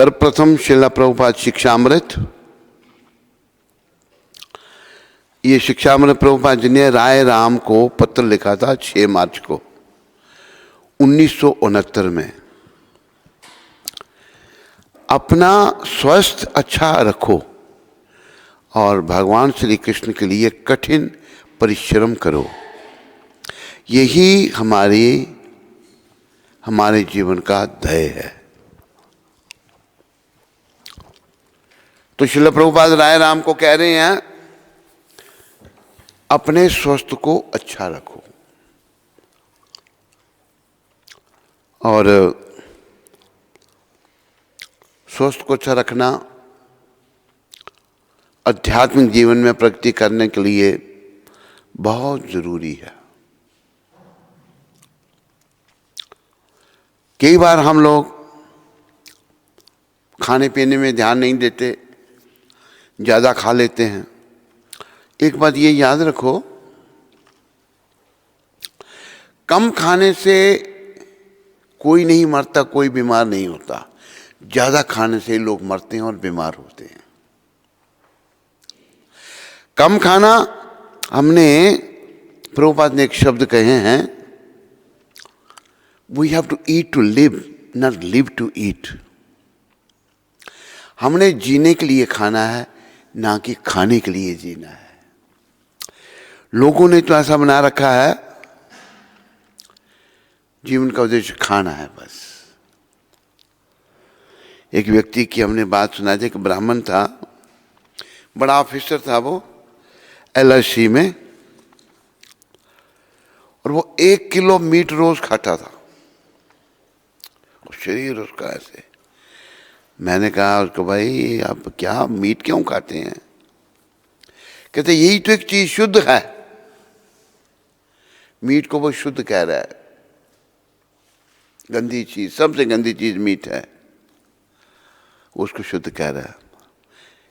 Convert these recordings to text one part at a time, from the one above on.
सर्वप्रथम श्रील प्रभुपाद शिक्षामृत। ये शिक्षामृत प्रभुपाद जी ने राय राम को पत्र लिखा था 6 मार्च को 1969 में। अपना स्वास्थ्य अच्छा रखो और भगवान श्री कृष्ण के लिए कठिन परिश्रम करो, यही हमारे जीवन का ध्येय है। तो श्रील प्रभुपाद राय राम को कह रहे हैं अपने स्वास्थ्य को अच्छा रखो। और स्वास्थ्य को अच्छा रखना आध्यात्मिक जीवन में प्रगति करने के लिए बहुत जरूरी है। कई बार हम लोग खाने पीने में ध्यान नहीं देते, ज़्यादा खा लेते हैं। एक बात ये याद रखो, कम खाने से कोई नहीं मरता, कोई बीमार नहीं होता। ज़्यादा खाने से लोग मरते हैं और बीमार होते हैं। कम खाना, हमने प्रभुपाद ने एक शब्द कहे हैं, we have to eat to live, not live to eat. हमने जीने के लिए खाना है, ना कि खाने के लिए जीना है। लोगों ने तो ऐसा बना रखा है, जीवन का उद्देश्य खाना है बस। एक व्यक्ति की हमने बात सुना थी, एक ब्राह्मण था, बड़ा ऑफिसर था वो LIC में, और वो 1 किलो मीट रोज खाता था। शरीर उसका ऐसे। मैंने कहा उसको, भाई आप क्या मीट क्यों खाते हैं? कहते यही तो एक चीज शुद्ध है। मीट को वो शुद्ध कह रहा है, गंदी चीज, सबसे गंदी चीज मीट है, उसको शुद्ध कह रहा है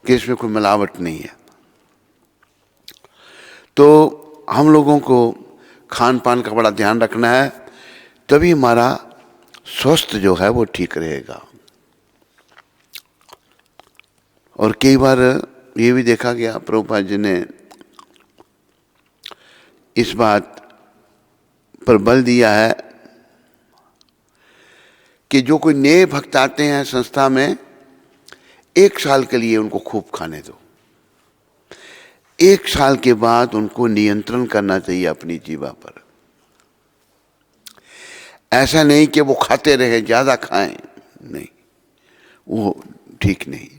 कि इसमें कोई मिलावट नहीं है। तो हम लोगों को खान पान का बड़ा ध्यान रखना है, तभी हमारा स्वास्थ्य जो है वो ठीक रहेगा। और कई बार ये भी देखा गया, प्रभुपाद जी ने इस बात पर बल दिया है कि जो कोई नए भक्त आते हैं संस्था में, 1 साल के लिए उनको खूब खाने दो। 1 साल के बाद उनको नियंत्रण करना चाहिए अपनी जीवा पर। ऐसा नहीं कि वो खाते रहे, ज्यादा खाएं, नहीं, वो ठीक नहीं।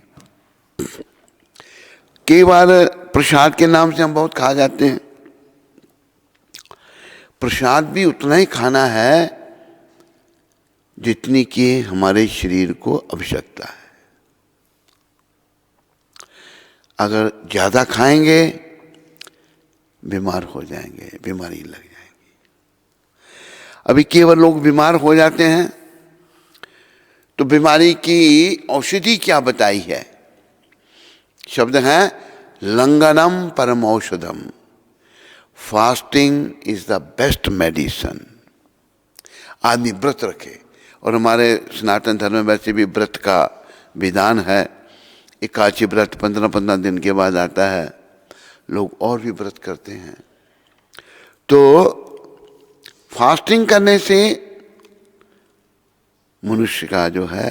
कई बार प्रसाद के नाम से हम बहुत खा जाते हैं। प्रसाद भी उतना ही खाना है जितनी कि हमारे शरीर को आवश्यकता है। अगर ज्यादा खाएंगे बीमार हो जाएंगे, बीमारी लग जाएगी। अभी केवल लोग बीमार हो जाते हैं तो बीमारी की औषधि क्या बताई है? शब्द है लंघनम परम औषधम, fasting is the best medicine. आदमी व्रत रखे, और हमारे सनातन धर्म में वैसे भी व्रत का विधान है। एकादशी व्रत 15-15 दिन के बाद आता है, लोग और भी व्रत करते हैं। तो फास्टिंग करने से मनुष्य का जो है,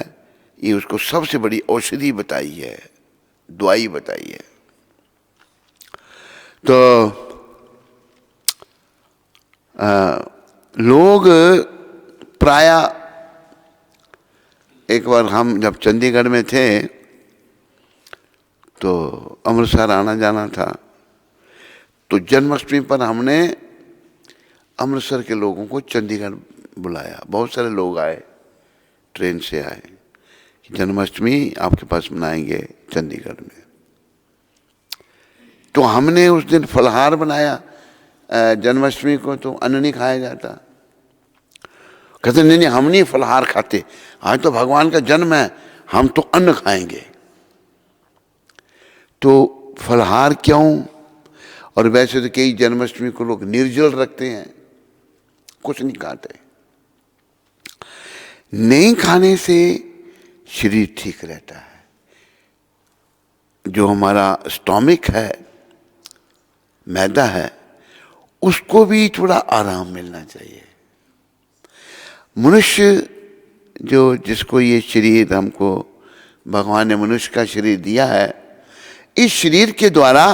ये उसको सबसे बड़ी औषधि बताई है, दवाई बताई है। तो लोग प्राय, एक बार हम जब चंडीगढ़ में थे तो अमृतसर आना जाना था, तो जन्माष्टमी पर हमने अमृतसर के लोगों को चंडीगढ़ बुलाया। बहुत सारे लोग आए, ट्रेन से आए कि जन्माष्टमी आपके पास मनाएंगे चंडीगढ़ में। तो हमने उस दिन फलहार बनाया। जन्माष्टमी को तो अन्न नहीं खाया जाता। कहते नहीं, हम नहीं फलहार खाते, आज तो भगवान का जन्म है, हम तो अन्न खाएंगे। तो फलहार क्यों? और वैसे तो कई जन्माष्टमी को लोग निर्जल रखते हैं, कुछ नहीं खाते। नहीं खाने से शरीर ठीक रहता है। जो हमारा स्टोमिक है, मैदा है, उसको भी थोड़ा आराम मिलना चाहिए। मनुष्य जिसको ये शरीर हमको भगवान ने मनुष्य का शरीर दिया है, इस शरीर के द्वारा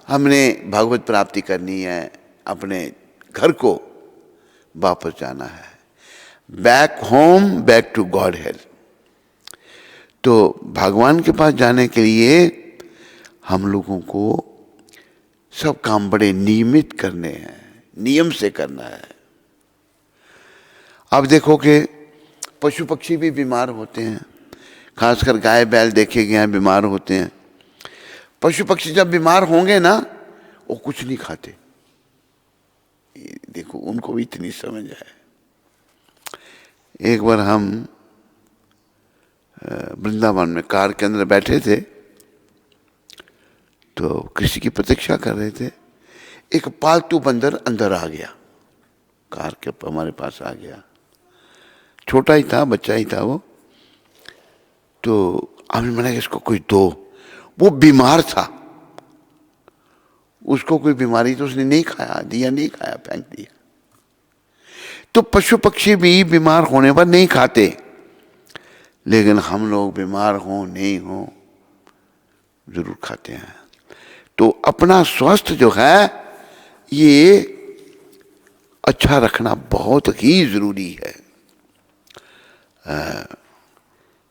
हमने भगवत प्राप्ति करनी है, अपने घर को वापस जाना है, back home, back to god health. तो भगवान के पास जाने के लिए हम लोगों को सब काम बड़े नियमित करने हैं, नियम से करना है। अब देखो कि पशु पक्षी भी बीमार होते हैं, खासकर गाय बैल देखे गए हैं बीमार होते हैं। पशु पक्षी जब बीमार होंगे ना, वो कुछ नहीं खाते। देखो उनको भी इतनी समझ है। एक बार हम वृंदावन में कार के अंदर बैठे थे, तो किसी की प्रतीक्षा कर रहे थे। एक पालतू बंदर अंदर आ गया, कार के हमारे पास आ गया। छोटा ही था, बच्चा ही था वो। तो हमने मना कि इसको कुछ दो। वो बीमार था, उसको कोई बीमारी, तो उसने नहीं खाया, दिया नहीं खाया, फेंक दिया। तो पशु पक्षी भी बीमार होने पर नहीं खाते, लेकिन हम लोग बीमार हो नहीं हो जरूर खाते हैं। तो अपना स्वास्थ्य जो है ये अच्छा रखना बहुत ही जरूरी है।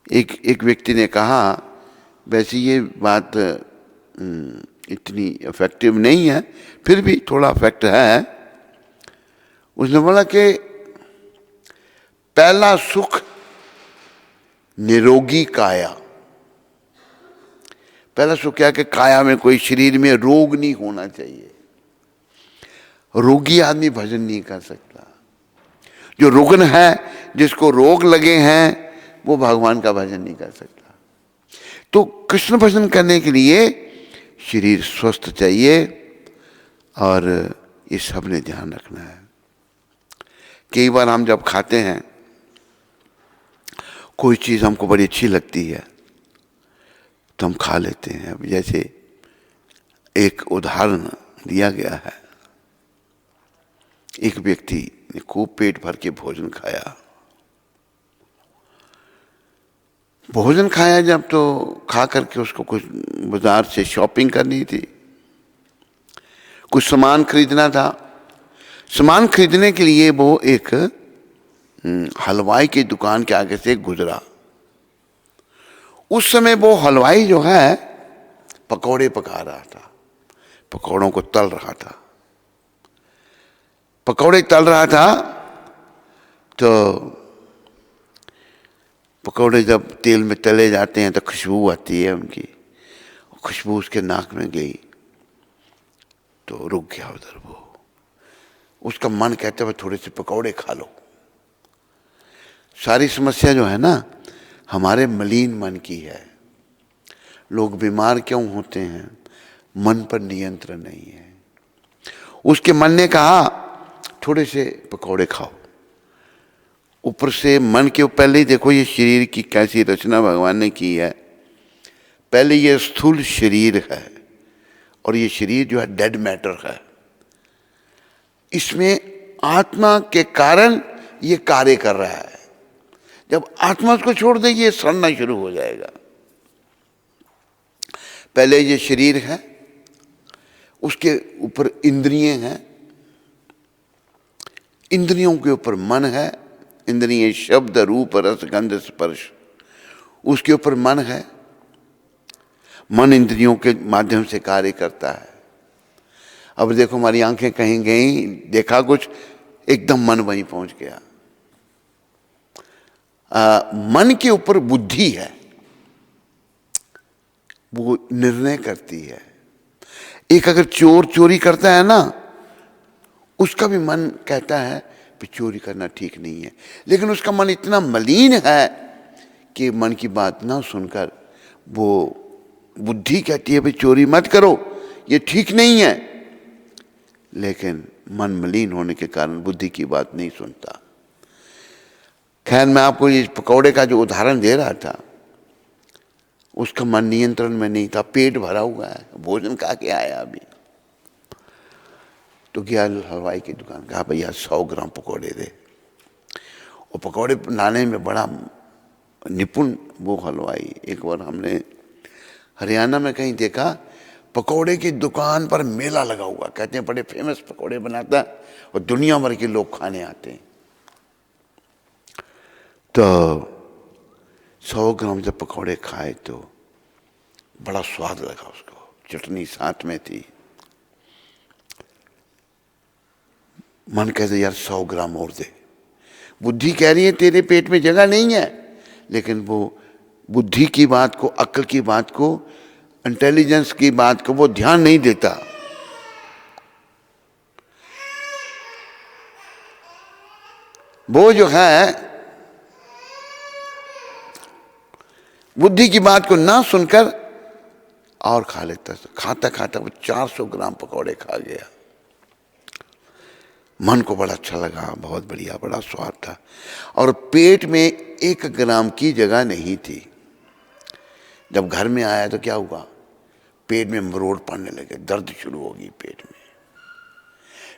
एक व्यक्ति ने कहा, वैसे ये बात इतनी इफेक्टिव नहीं है, फिर भी थोड़ा इफेक्ट है। उसने बोला कि पहला सुख निरोगी काया। पहला सुख क्या कि काया में, कोई शरीर में रोग नहीं होना चाहिए। रोगी आदमी भजन नहीं कर सकता। जो रुग्ण है, जिसको रोग लगे हैं, वो भगवान का भजन नहीं कर सकता। तो कृष्ण भजन करने के लिए शरीर स्वस्थ चाहिए, और ये सब ने ध्यान रखना है। कई बार हम जब खाते हैं, कोई चीज़ हमको बड़ी अच्छी लगती है तो हम खा लेते हैं। अब जैसे एक उदाहरण दिया गया है, एक व्यक्ति ने खूब पेट भर के भोजन खाया। भोजन खाया जब, तो खा करके उसको कुछ बाजार से शॉपिंग करनी थी, कुछ सामान खरीदना था। सामान खरीदने के लिए वो एक हलवाई की दुकान के आगे से गुजरा। उस समय वो हलवाई जो है पकौड़े पका रहा था, पकौड़ों को तल रहा था। पकौड़े तल रहा था, तो पकौड़े जब तेल में तले जाते हैं तो खुशबू आती है उनकी। खुशबू उसके नाक में गई तो रुक गया उधर। वो उसका मन कहता है थोड़े से पकौड़े खा लो। सारी समस्या जो है ना, हमारे मलिन मन की है। लोग बीमार क्यों होते हैं? मन पर नियंत्रण नहीं है। उसके मन ने कहा थोड़े से पकौड़े खाओ। ऊपर से मन के पहले ही देखो ये शरीर की कैसी रचना भगवान ने की है। पहले ये स्थूल शरीर है, और ये शरीर जो है डेड मैटर है। इसमें आत्मा के कारण ये कार्य कर रहा है। जब आत्मा उसको छोड़ देगी, ये सड़ना शुरू हो जाएगा। पहले ये शरीर है, उसके ऊपर इंद्रियां हैं, इंद्रियों के ऊपर मन है। इंद्रिय शब्द रूप रस गंध स्पर्श, उसके ऊपर मन है। मन इंद्रियों के माध्यम से कार्य करता है। अब देखो हमारी आंखें कहीं गई, देखा कुछ, एकदम मन वहीं पहुंच गया। मन के ऊपर बुद्धि है, वो निर्णय करती है। एक अगर चोर चोरी करता है ना, उसका भी मन कहता है कि चोरी करना ठीक नहीं है, लेकिन उसका मन इतना मलिन है कि मन की बात ना सुनकर वो बुद्धि कहती है भाई चोरी मत करो, ये ठीक नहीं है। लेकिन मन मलिन होने के कारण बुद्धि की बात नहीं सुनता। खैर मैं आपको इस पकौड़े का जो उदाहरण दे रहा था, उसका मन नियंत्रण में नहीं था, पेट भरा हुआ है, भोजन खा के आया अभी। तो गया हलवाई की दुकान, कहा भैया 100 ग्राम पकौड़े दे। और पकौड़े बनाने में बड़ा निपुण वो हलवाई। एक बार हमने हरियाणा में कहीं देखा, पकौड़े की दुकान पर मेला लगा हुआ, कहते हैं बड़े फेमस पकौड़े बनाता है और दुनिया भर के लोग खाने आते हैं। तो 100 ग्राम जब पकौड़े खाए तो बड़ा स्वाद लगा उसको, चटनी साथ में थी। मन कहते यार 100 ग्राम और दे। बुद्धि कह रही है तेरे पेट में जगह नहीं है, लेकिन वो बुद्धि की बात को, अक्ल की बात को, इंटेलिजेंस की बात को वो ध्यान नहीं देता। वो जो है बुद्धि की बात को ना सुनकर और खा लेता। खाता खाता वो 400 ग्राम पकौड़े खा गया। मन को बड़ा अच्छा लगा, बहुत बढ़िया, बड़ा स्वाद था। और पेट में 1 ग्राम की जगह नहीं थी। जब घर में आया तो क्या हुआ, पेट में मरोड़ पड़ने लगे, दर्द शुरू होगी पेट में।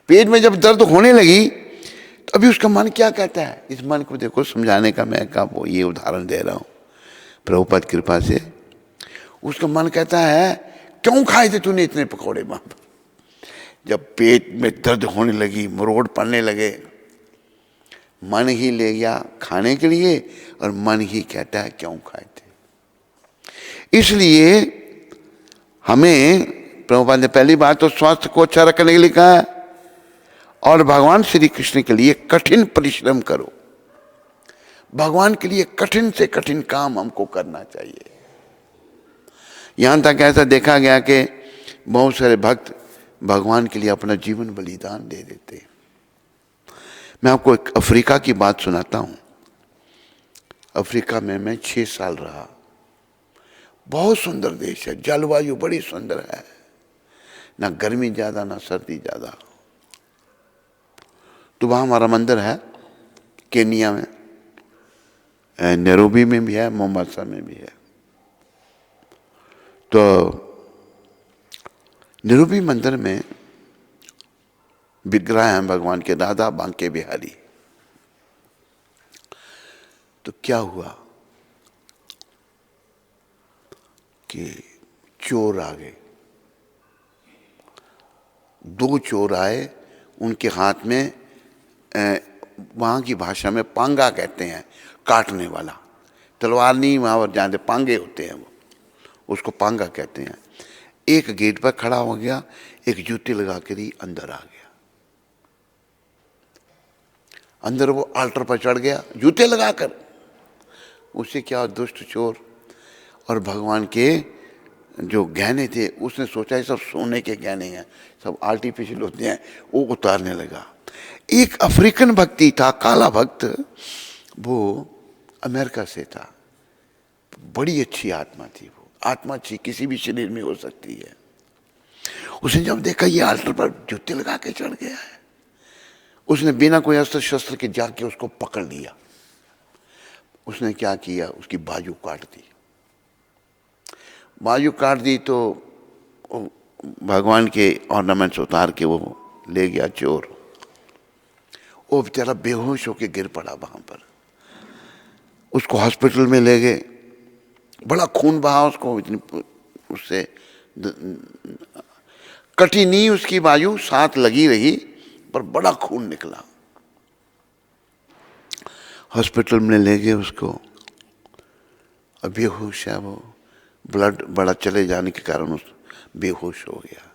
पेट में जब दर्द होने लगी तो अभी उसका मन क्या कहता है, इस मन को देखो समझाने का मैं का वो ये उदाहरण दे रहा हूं प्रभुपाद कृपा से। उसका मन कहता है क्यों खाए थे तूने इतने पकौड़े वहां पर। जब पेट में दर्द होने लगी, मरोड़ पड़ने लगे, मन ही ले गया खाने के लिए और मन ही कहता है क्यों खाए थे। इसलिए हमें प्रभुपाद ने पहली बात तो स्वास्थ्य को अच्छा रखने के लिए कहा है, और भगवान श्री कृष्ण के लिए कठिन परिश्रम करो। भगवान के लिए कठिन से कठिन काम हमको करना चाहिए। यहां तक ऐसा देखा गया कि बहुत सारे भक्त भगवान के लिए अपना जीवन बलिदान दे देते हैं। मैं आपको एक अफ्रीका की बात सुनाता हूं। अफ्रीका में मैं 6 साल रहा। बहुत सुंदर देश है, जलवायु बड़ी सुंदर है, ना गर्मी ज्यादा ना सर्दी ज्यादा। तो वहां हमारा मंदिर है, केनिया में, नैरोबी में भी है, मोम्बासा में भी है। तो नैरोबी मंदिर में विग्रह हैं भगवान के, राधा बांके बिहारी। तो क्या हुआ कि चोर आ गए। 2 चोर आए, उनके हाथ में वहाँ की भाषा में पांगा कहते हैं, काटने वाला। तलवार नहीं, वहाँ पर जहाँ पांगे होते हैं वो, उसको पांगा कहते हैं। एक गेट पर खड़ा हो गया, एक जूते लगा कर ही अंदर आ गया। अंदर वो आल्टर पर चढ़ गया जूते लगाकर। उससे क्या, दुष्ट चोर और भगवान के जो गहने थे, उसने सोचा ये सब सोने के गहने हैं, सब आर्टिफिशियल होते हैं, वो उतारने लगा। एक अफ्रीकन भक्ति था, काला भक्त, वो अमेरिका से था। बड़ी अच्छी आत्मा थी वो। आत्मा अच्छी किसी भी शरीर में हो सकती है। उसने जब देखा ये आल्टर पर जूते लगा के चढ़ गया है, उसने बिना कोई अस्त्र शस्त्र के जाके उसको पकड़ लिया। उसने क्या किया, उसकी बाजू काट दी। बाजू काट दी तो भगवान के ऑर्नामेंट्स उतार के वो ले गया चोर। वो बेचारा बेहोश होके गिर पड़ा वहां पर। उसको हॉस्पिटल में ले गए, बड़ा खून बहा उसको, इतनी उससे कटी नहीं उसकी बाजू, साथ लगी रही, पर बड़ा खून निकला। हॉस्पिटल में ले गए उसको, अब बेहोश है वो, ब्लड बड़ा चले जाने के कारण उस बेहोश हो गया।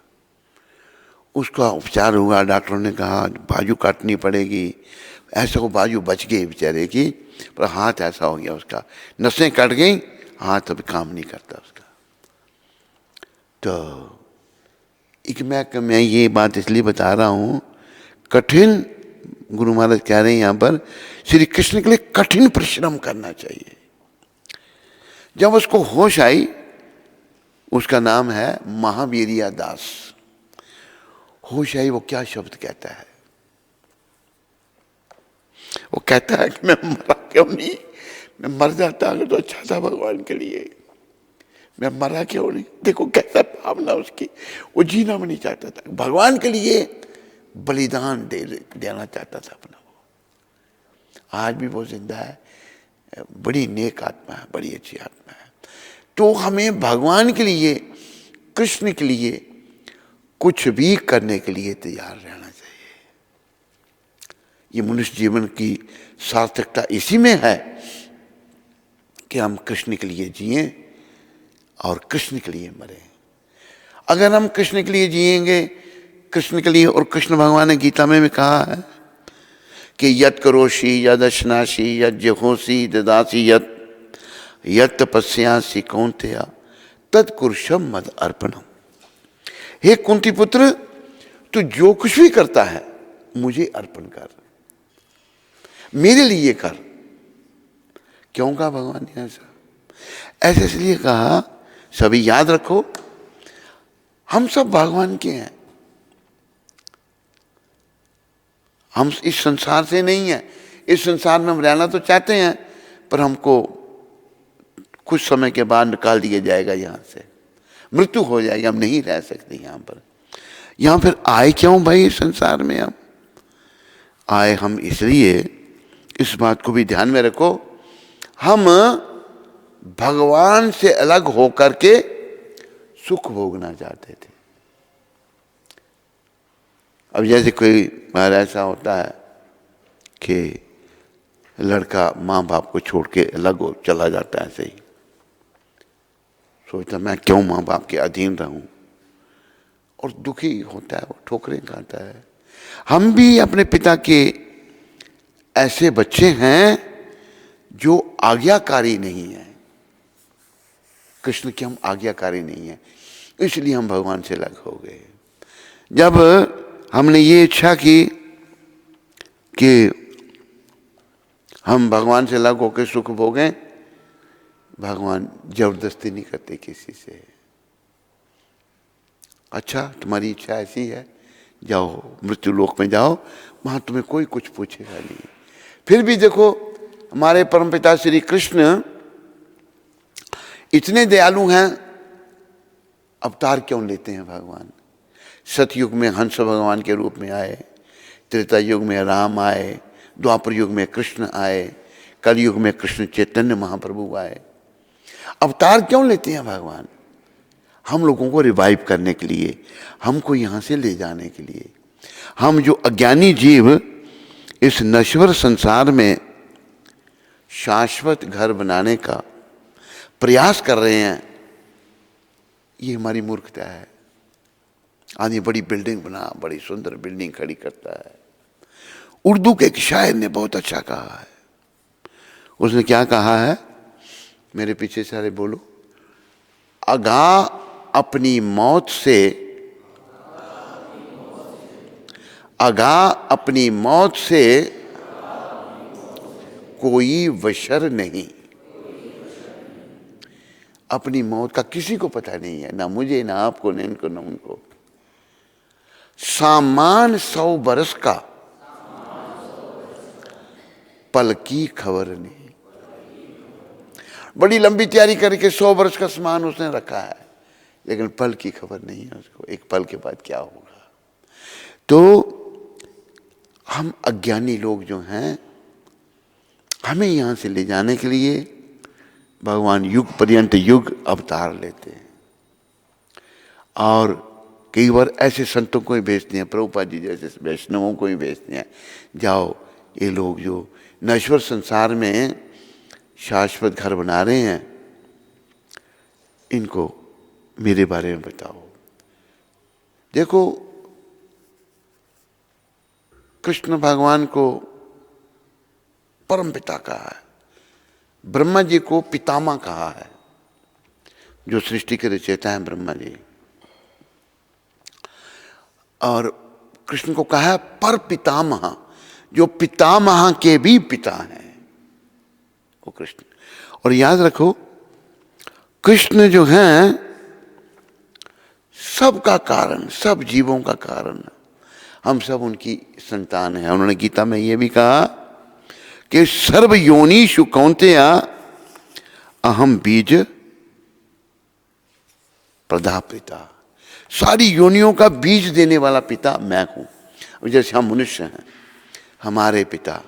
उसका उपचार हुआ, डॉक्टरों ने कहा बाजू काटनी पड़ेगी। ऐसा वो बाजू बच गई बेचारे की, पर हाथ ऐसा हो गया उसका, नसें कट गई, हाथ अब काम नहीं करता उसका। तो एक मैं ये बात इसलिए बता रहा हूँ, कठिन, गुरु महाराज कह रहे हैं यहाँ पर, श्री कृष्ण के लिए कठिन परिश्रम करना चाहिए। जब उसको होश आई, उसका नाम है महावीरिया दास। होश आई, वो क्या शब्द कहता है, वो कहता है कि मैं मरा क्यों नहीं, मैं मर जाता अगर तो अच्छा था भगवान के लिए, मैं मरा क्यों नहीं। देखो कैसा भावना उसकी, वो जीना भी नहीं चाहता था, भगवान के लिए बलिदान देना चाहता था अपना। वो आज भी वो जिंदा है, बड़ी नेक आत्मा है, बड़ी अच्छी आत्मा है। तो हमें भगवान के लिए, कृष्ण के लिए कुछ भी करने के लिए तैयार रहना चाहिए। ये मनुष्य जीवन की सार्थकता इसी में है कि हम कृष्ण के लिए जिएं और कृष्ण के लिए मरें। अगर हम कृष्ण के लिए जिएंगे, कृष्ण के लिए, और कृष्ण भगवान ने गीता में भी कहा है कि यत् करोषि यदश्नासि यज्जहोषि ददासि यत् तपस्यासि कौन्तेय तत्कुरुषम मद अर्पणम। हे कुंती पुत्र, तू जो कुछ भी करता है मुझे अर्पण कर, मेरे लिए कर। क्यों कहा भगवान ने ऐसा? ऐसे इसलिए कहा, सभी याद रखो, हम सब भगवान के हैं, हम इस संसार से नहीं है। इस संसार में हम रहना तो चाहते हैं, पर हमको कुछ समय के बाद निकाल दिया जाएगा, यहां से मृत्यु हो जाएगी, हम नहीं रह सकते यहां पर। यहां फिर आए क्यों भाई इस संसार में? हम आए हम इसलिए, इस बात को भी ध्यान में रखो, हम भगवान से अलग होकर के सुख भोगना चाहते थे। अब जैसे कोई बार ऐसा होता है कि लड़का माँ बाप को छोड़ के अलग हो चला जाता है, ऐसे ही सोचता मैं क्यों माँ बाप के अधीन रहूं, और दुखी होता है, वो ठोकरें खाता है। हम भी अपने पिता के ऐसे बच्चे हैं जो आज्ञाकारी नहीं है, कृष्ण के हम आज्ञाकारी नहीं है, इसलिए हम भगवान से अलग हो गए। जब हमने ये इच्छा की कि हम भगवान से अलग होकर सुख भोगें, भगवान जबरदस्ती नहीं करते किसी से। अच्छा तुम्हारी इच्छा ऐसी है, जाओ मृत्यु लोक में जाओ, वहां तुम्हें कोई कुछ पूछेगा नहीं। फिर भी देखो हमारे परमपिता श्री कृष्ण इतने दयालु हैं, अवतार क्यों लेते हैं भगवान? सतयुग में हंस भगवान के रूप में आए, त्रेता युग में राम आए, द्वापर युग में कृष्ण आए, कलयुग में कृष्ण चैतन्य महाप्रभु आए। अवतार क्यों लेते हैं भगवान? हम लोगों को रिवाइव करने के लिए, हमको यहाँ से ले जाने के लिए। हम जो अज्ञानी जीव इस नश्वर संसार में शाश्वत घर बनाने का प्रयास कर रहे हैं, ये हमारी मूर्खता है। आदमी बड़ी बिल्डिंग बना, बड़ी सुंदर बिल्डिंग खड़ी करता है। उर्दू के एक शायर ने बहुत अच्छा कहा है, उसने क्या कहा है, मेरे पीछे सारे बोलो, आगाह अपनी मौत से, आगाह अपनी मौत से कोई वशर नहीं। अपनी मौत का किसी को पता नहीं है, ना मुझे, ना आपको, ना इनको, ना उनको। सामान 100 बरस का, पल की खबर नहीं। बड़ी लंबी तैयारी करके 100 वर्ष का सामान उसने रखा है, लेकिन पल की खबर नहीं है उसको, एक पल के बाद क्या होगा। तो हम अज्ञानी लोग जो हैं, हमें यहां से ले जाने के लिए भगवान युग पर्यंत युग अवतार लेते हैं, और कई बार ऐसे संतों को ही भेजते हैं, प्रभुपाद जी जैसे वैष्णवों को ही भेजते हैं, जाओ ये लोग जो नश्वर संसार में शाश्वत घर बना रहे हैं, इनको मेरे बारे में बताओ। देखो कृष्ण भगवान को परम पिता कहा है, ब्रह्मा जी को पितामह कहा है, जो सृष्टि के रचयिता हैं ब्रह्मा जी, और कृष्ण को कहा है पर पितामह, जो पितामह के भी पिता हैं वो कृष्ण। और याद रखो कृष्ण जो हैं सबका कारण, सब जीवों का कारण, हम सब उनकी संतान हैं। उन्होंने गीता में ये भी कहा कि सर्व योनिषु कौन्तेय अहम बीज प्रदापिता, सारी योनियों का बीज देने वाला पिता मैं हूं। जैसे हम मनुष्य हैं, हमारे पिता,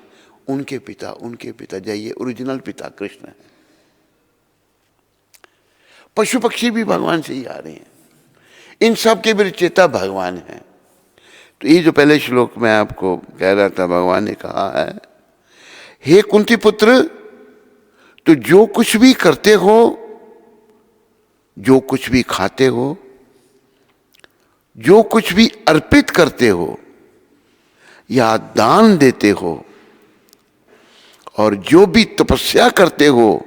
उनके पिता, उनके पिता, जाइए ओरिजिनल पिता कृष्ण है। पशु पक्षी भी भगवान से ही आ रहे हैं, इन सब के भी रचयिता भगवान है। तो ये जो पहले श्लोक में आपको कह रहा था, भगवान ने कहा है, हे कुंती पुत्र, तो जो कुछ भी करते हो, जो कुछ भी खाते हो, जो कुछ भी अर्पित करते हो या दान देते हो, और जो भी तपस्या करते हो,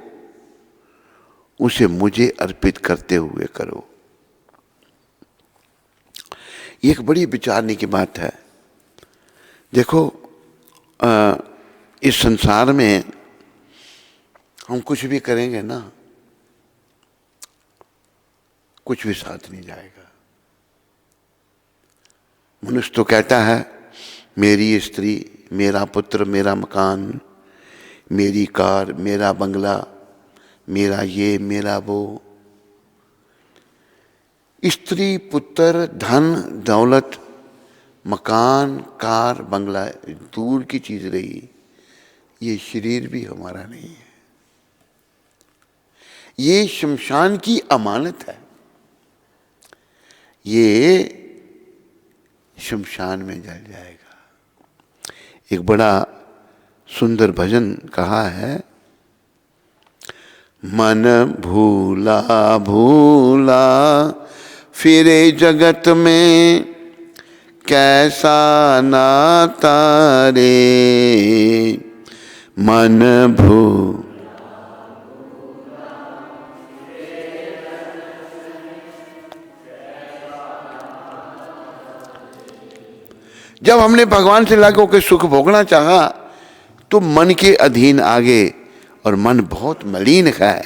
उसे मुझे अर्पित करते हुए करो। ये एक बड़ी विचारने की बात है। देखो, इस संसार में हम कुछ भी करेंगे ना, कुछ भी साथ नहीं जाएगा। मनुष्य तो कहता है मेरी स्त्री, मेरा पुत्र, मेरा मकान, मेरी कार, मेरा बंगला, मेरा ये, मेरा वो। स्त्री, पुत्र, धन, दौलत, मकान, कार, बंगला दूर की चीज रही, ये शरीर भी हमारा नहीं है। ये शमशान की अमानत है, ये शमशान में जल जाएगा। एक बड़ा सुंदर भजन कहा है, मन भूला भूला फिरे जगत में, कैसा नाता रे, मन भू। जब हमने भगवान से लग होकर सुख भोगना चाहा तो मन के अधीन आ गए, और मन बहुत मलिन है।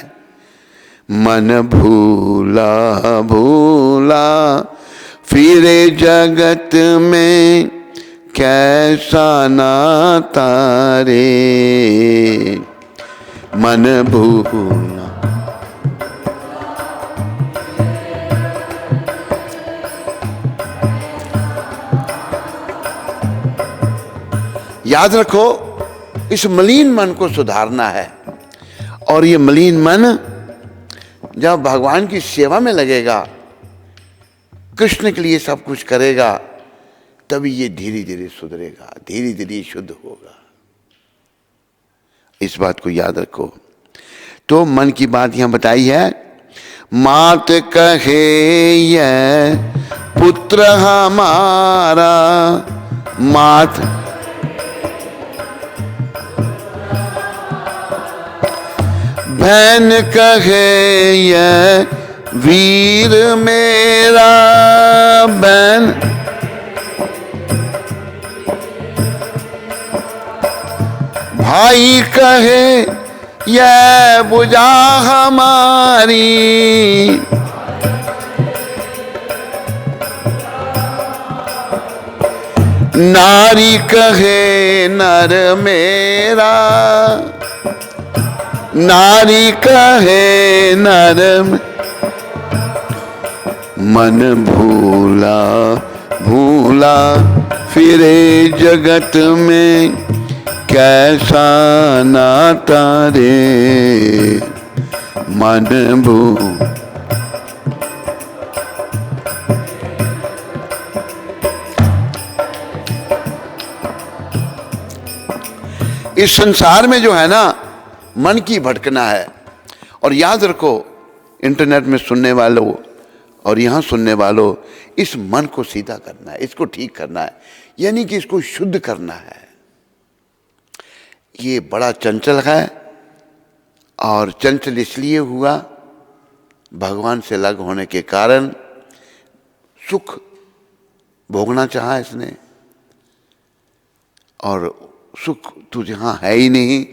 मन भूला भूला फिरे जगत में, कैसा नाता रे, मन भूला। याद रखो, इस मलिन मन को सुधारना है, और ये मलिन मन जब भगवान की सेवा में लगेगा, कृष्ण के लिए सब कुछ करेगा, तभी ये धीरे धीरे सुधरेगा, धीरे धीरे शुद्ध होगा। इस बात को याद रखो। तो मन की बात यहां बताई है, मात कहे ये पुत्र हमारा, मात बहन कहे ये वीर मेरा, बहन भाई कहे ये बुझा हमारी, नारी कहे नर मेरा, नारी कहे नर, मन भूला भूला फिरे जगत में, कैसा नाता रे, मन भू। इस संसार में जो है ना, मन की भटकना है। और याद रखो, इंटरनेट में सुनने वालों और यहाँ सुनने वालों, इस मन को सीधा करना है, इसको ठीक करना है, यानी कि इसको शुद्ध करना है। ये बड़ा चंचल है, और चंचल इसलिए हुआ भगवान से अलग होने के कारण। सुख भोगना चाहा इसने, और सुख तो जहाँ है ही नहीं,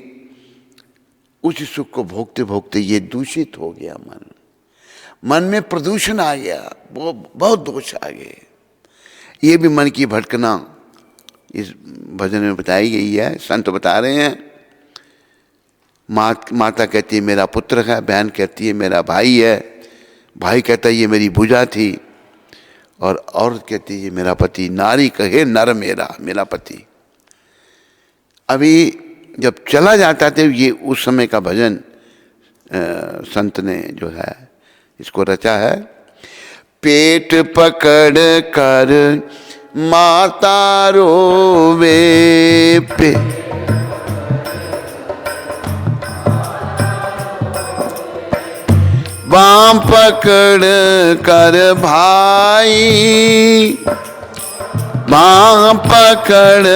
उस सुख को भोगते भोगते ये दूषित हो गया मन, मन में प्रदूषण आ गया, बहुत दोष आ गए। ये भी मन की भटकना इस भजन में बताई गई है। संत बता रहे हैं माता कहती है मेरा पुत्र है, बहन कहती है मेरा भाई है, भाई कहता है ये मेरी भुजा थी, और औरत कहती है ये मेरा पति। नारी कहे नर मेरा पति। अभी जब चला जाता था, ये उस समय का भजन संत ने जो है इसको रचा है। पेट पकड़ कर माता रोवे पे, बाम पकड़ कर भाई, बाम पकड़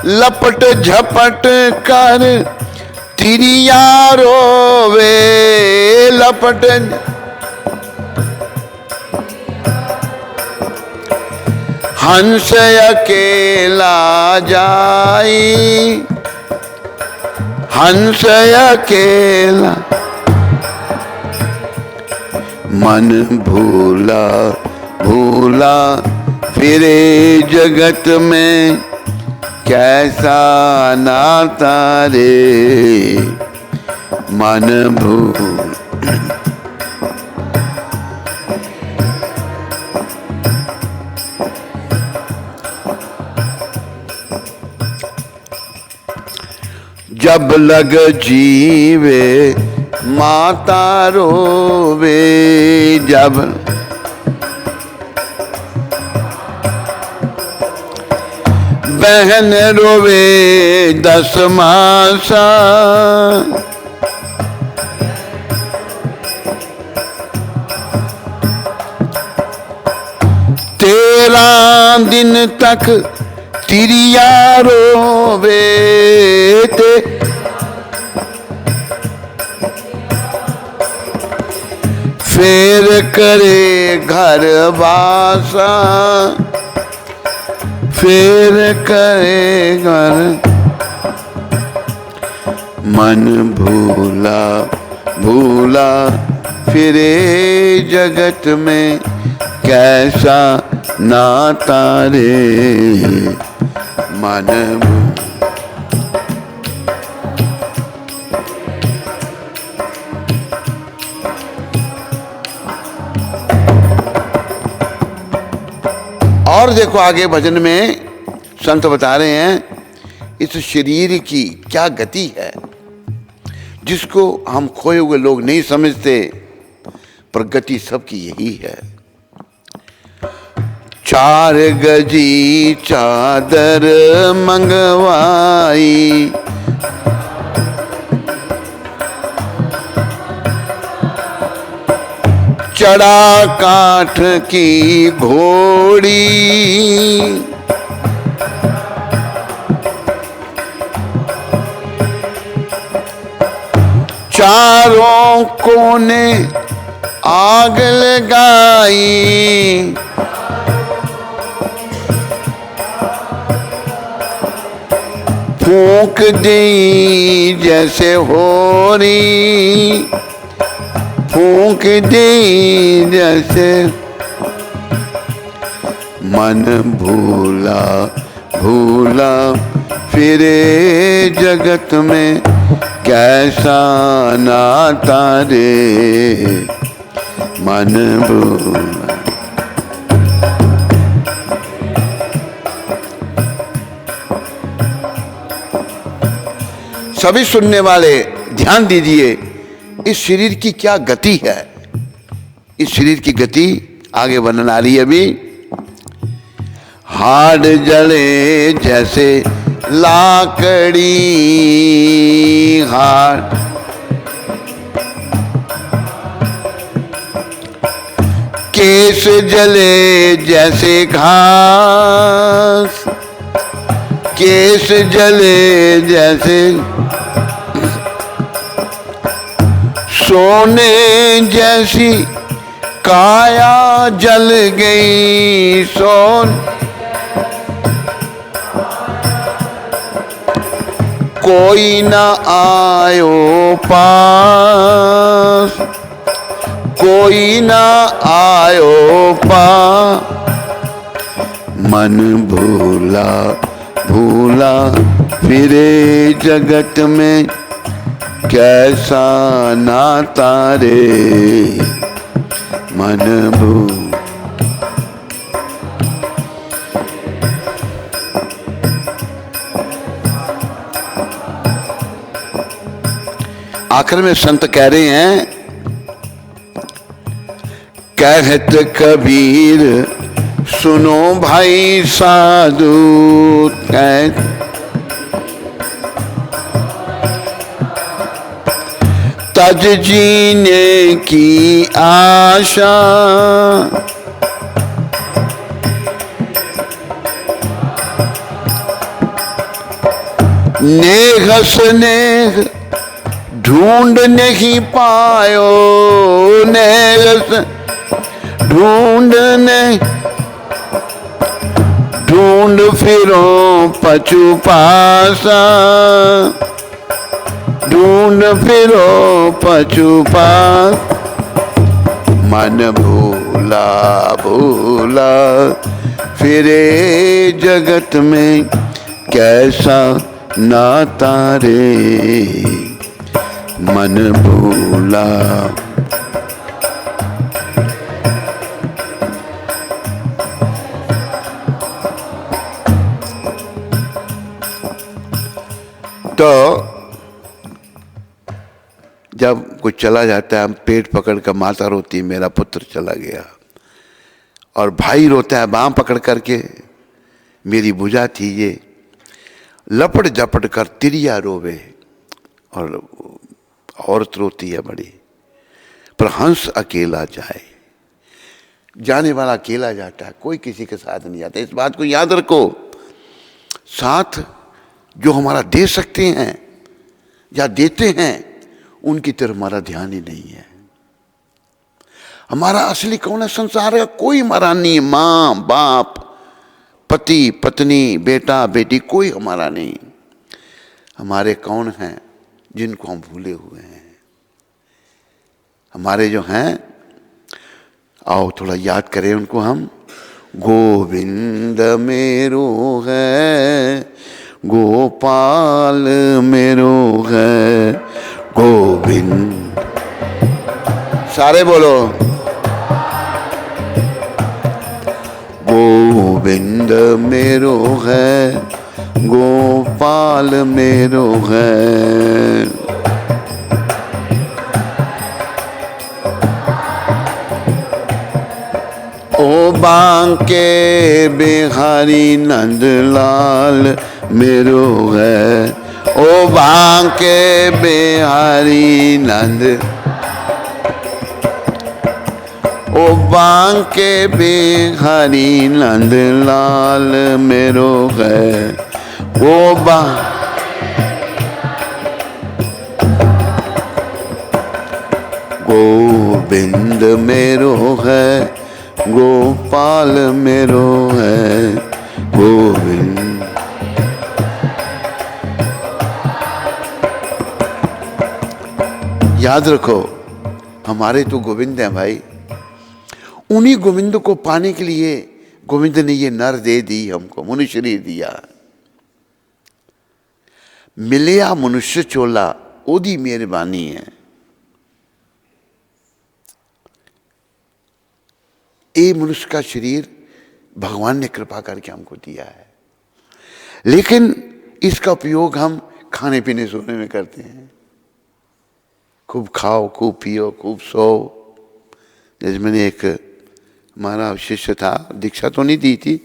लपट झपट कर तिरिया रोवे, लपट हंस अकेला जाई, हंस अकेला मन भूला भूला फिरे जगत में, कैसा नाता रे मन भूल। जब लग जीवे माता रोवे, जब बहन रोवे 10 मासा, तेरह दिन तक तिरिया रोवे ते, फेर करे घर वासा, फेर करे घर, मन भूला भूला फिरे जगत में, कैसा नाता रे मन भूला। और देखो आगे भजन में संत बता रहे हैं इस शरीर की क्या गति है, जिसको हम खोए हुए लोग नहीं समझते, पर गति सबकी यही है। 4 गजी चादर मंगवाई, चढ़ा काठ की घोड़ी, चारों कोने आग लगाई, फूंक दी जैसे होरी, फूंक दी जैसे, मन भूला भूला फिरे जगत में, कैसा नाता रे मन भूला। सभी सुनने वाले ध्यान दीजिए, इस शरीर की क्या गति है। इस शरीर की गति आगे वर्णन आ रही है अभी। हाड़ जले जैसे लाकड़ी, हाड़ केस जले जैसे घास, केस जले जैसे, सोने जैसी काया जल गई, सोन कोई न आयो पास, कोई न आयो पास, मन भूला भूला फिरे जगत में कैसा नाता रे मन भूला। आखिर में संत कह रहे हैं, कहत कबीर सुनो भाई साधु, तज जीने की आशा नेह स्नेह ढूंढ नहीं पायो, नेह ढूंढने ढूंढ फिरो पछु पासा, ढूंढ फिरो पछु पास। मन भूला भूला फिरे जगत में कैसा नाता रे मन भूला। तो जब कोई चला जाता है, हम पेट पकड़ कर, माता रोती मेरा पुत्र चला गया, और भाई रोता है बाँह पकड़ करके मेरी भुजा थी ये, लपट झपट कर तिरिया रोवे, और औरत रोती है बड़ी। पर हंस अकेला जाए, जाने वाला अकेला जाता है, कोई किसी के साथ नहीं जाता। इस बात को याद रखो, साथ जो हमारा दे सकते हैं या देते हैं उनकी तरफ हमारा ध्यान ही नहीं है। हमारा असली कौन है संसार का? कोई हमारा नहीं। माँ बाप, पति पत्नी, बेटा बेटी, कोई हमारा नहीं। हमारे कौन हैं? जिनको हम भूले हुए हैं। हमारे जो हैं, आओ थोड़ा याद करें उनको हम। गोविंद मेरो है, गोपाल मेरो है, गोविंद। सारे बोलो, गोविंद मेरो है, गोपाल मेरो है। ओ बांके बिहारी नंदलाल मेरो है, ओ बांके बिहारी नंद, ओ बांके बिहारी नंदलाल मेरो है, ओ गोविंद मेरो है, गोपाल मेरो है, गोविंद। याद रखो, हमारे तो गोविंद हैं भाई। उन्हीं गोविंद को पाने के लिए गोविंद ने ये नर दे दी हमको, मनुष्य शरीर दिया। मिलिया मनुष्य चोला, ओदी मेहरबानी है। ये मनुष्य का शरीर भगवान ने कृपा करके हमको दिया है, लेकिन इसका उपयोग हम खाने पीने सोने में करते हैं। खूब खाओ, खूब पियो, खूब सो। जैसे मैंने एक हमारा शिष्य था, दीक्षा तो नहीं दी थी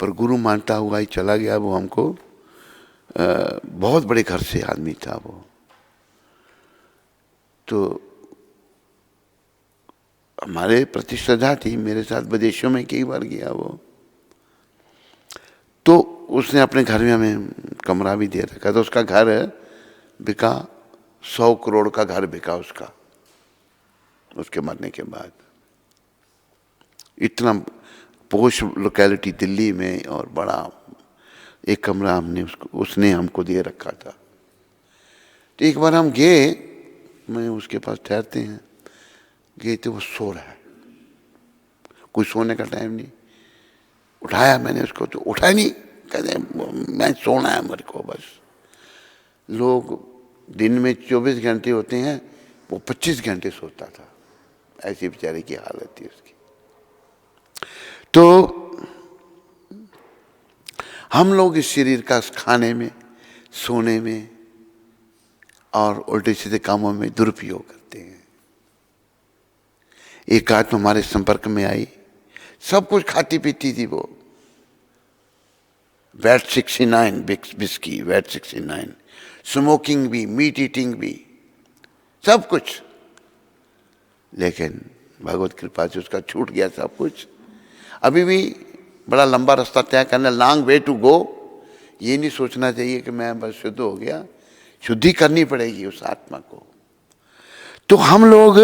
पर गुरु मानता हुआ ही चला गया। वो हमको बहुत बड़े घर से आदमी था वो, तो हमारे प्रति श्रद्धा थी। मेरे साथ विदेशों में कई बार गया वो, तो उसने अपने घर में हमें कमरा भी दे रखा था। उसका घर बिका, 100 करोड़ का घर बिका उसका, उसके मरने के बाद। इतना पोश लोकेलिटी दिल्ली में, और बड़ा एक कमरा उसने हमको दे रखा था। तो एक बार हम गए, मैं उसके पास ठहरते हैं, गए तो वो सो रहा है। कोई सोने का टाइम नहीं। उठाया मैंने उसको, तो उठा नहीं, कहते मैं सोना है मेरे को बस। लोग दिन में 24 घंटे होते हैं, वो 25 घंटे सोता था। ऐसी बेचारे की हालत थी उसकी। तो हम लोग इस शरीर का खाने में, सोने में और उल्टे सीधे कामों में दुरुपयोग करते हैं। एक आत्मा हमारे संपर्क में आई, सब कुछ खाती पीती थी वो, वैट 69 बिस्की, वैट 69, स्मोकिंग भी, मीट ईटिंग भी, सब कुछ। लेकिन भगवत कृपा से उसका छूट गया सब कुछ। अभी भी बड़ा लंबा रास्ता तय करना, लॉन्ग वे टू गो। ये नहीं सोचना चाहिए कि मैं बस शुद्ध हो गया, शुद्धि करनी पड़ेगी उस आत्मा को। तो हम लोग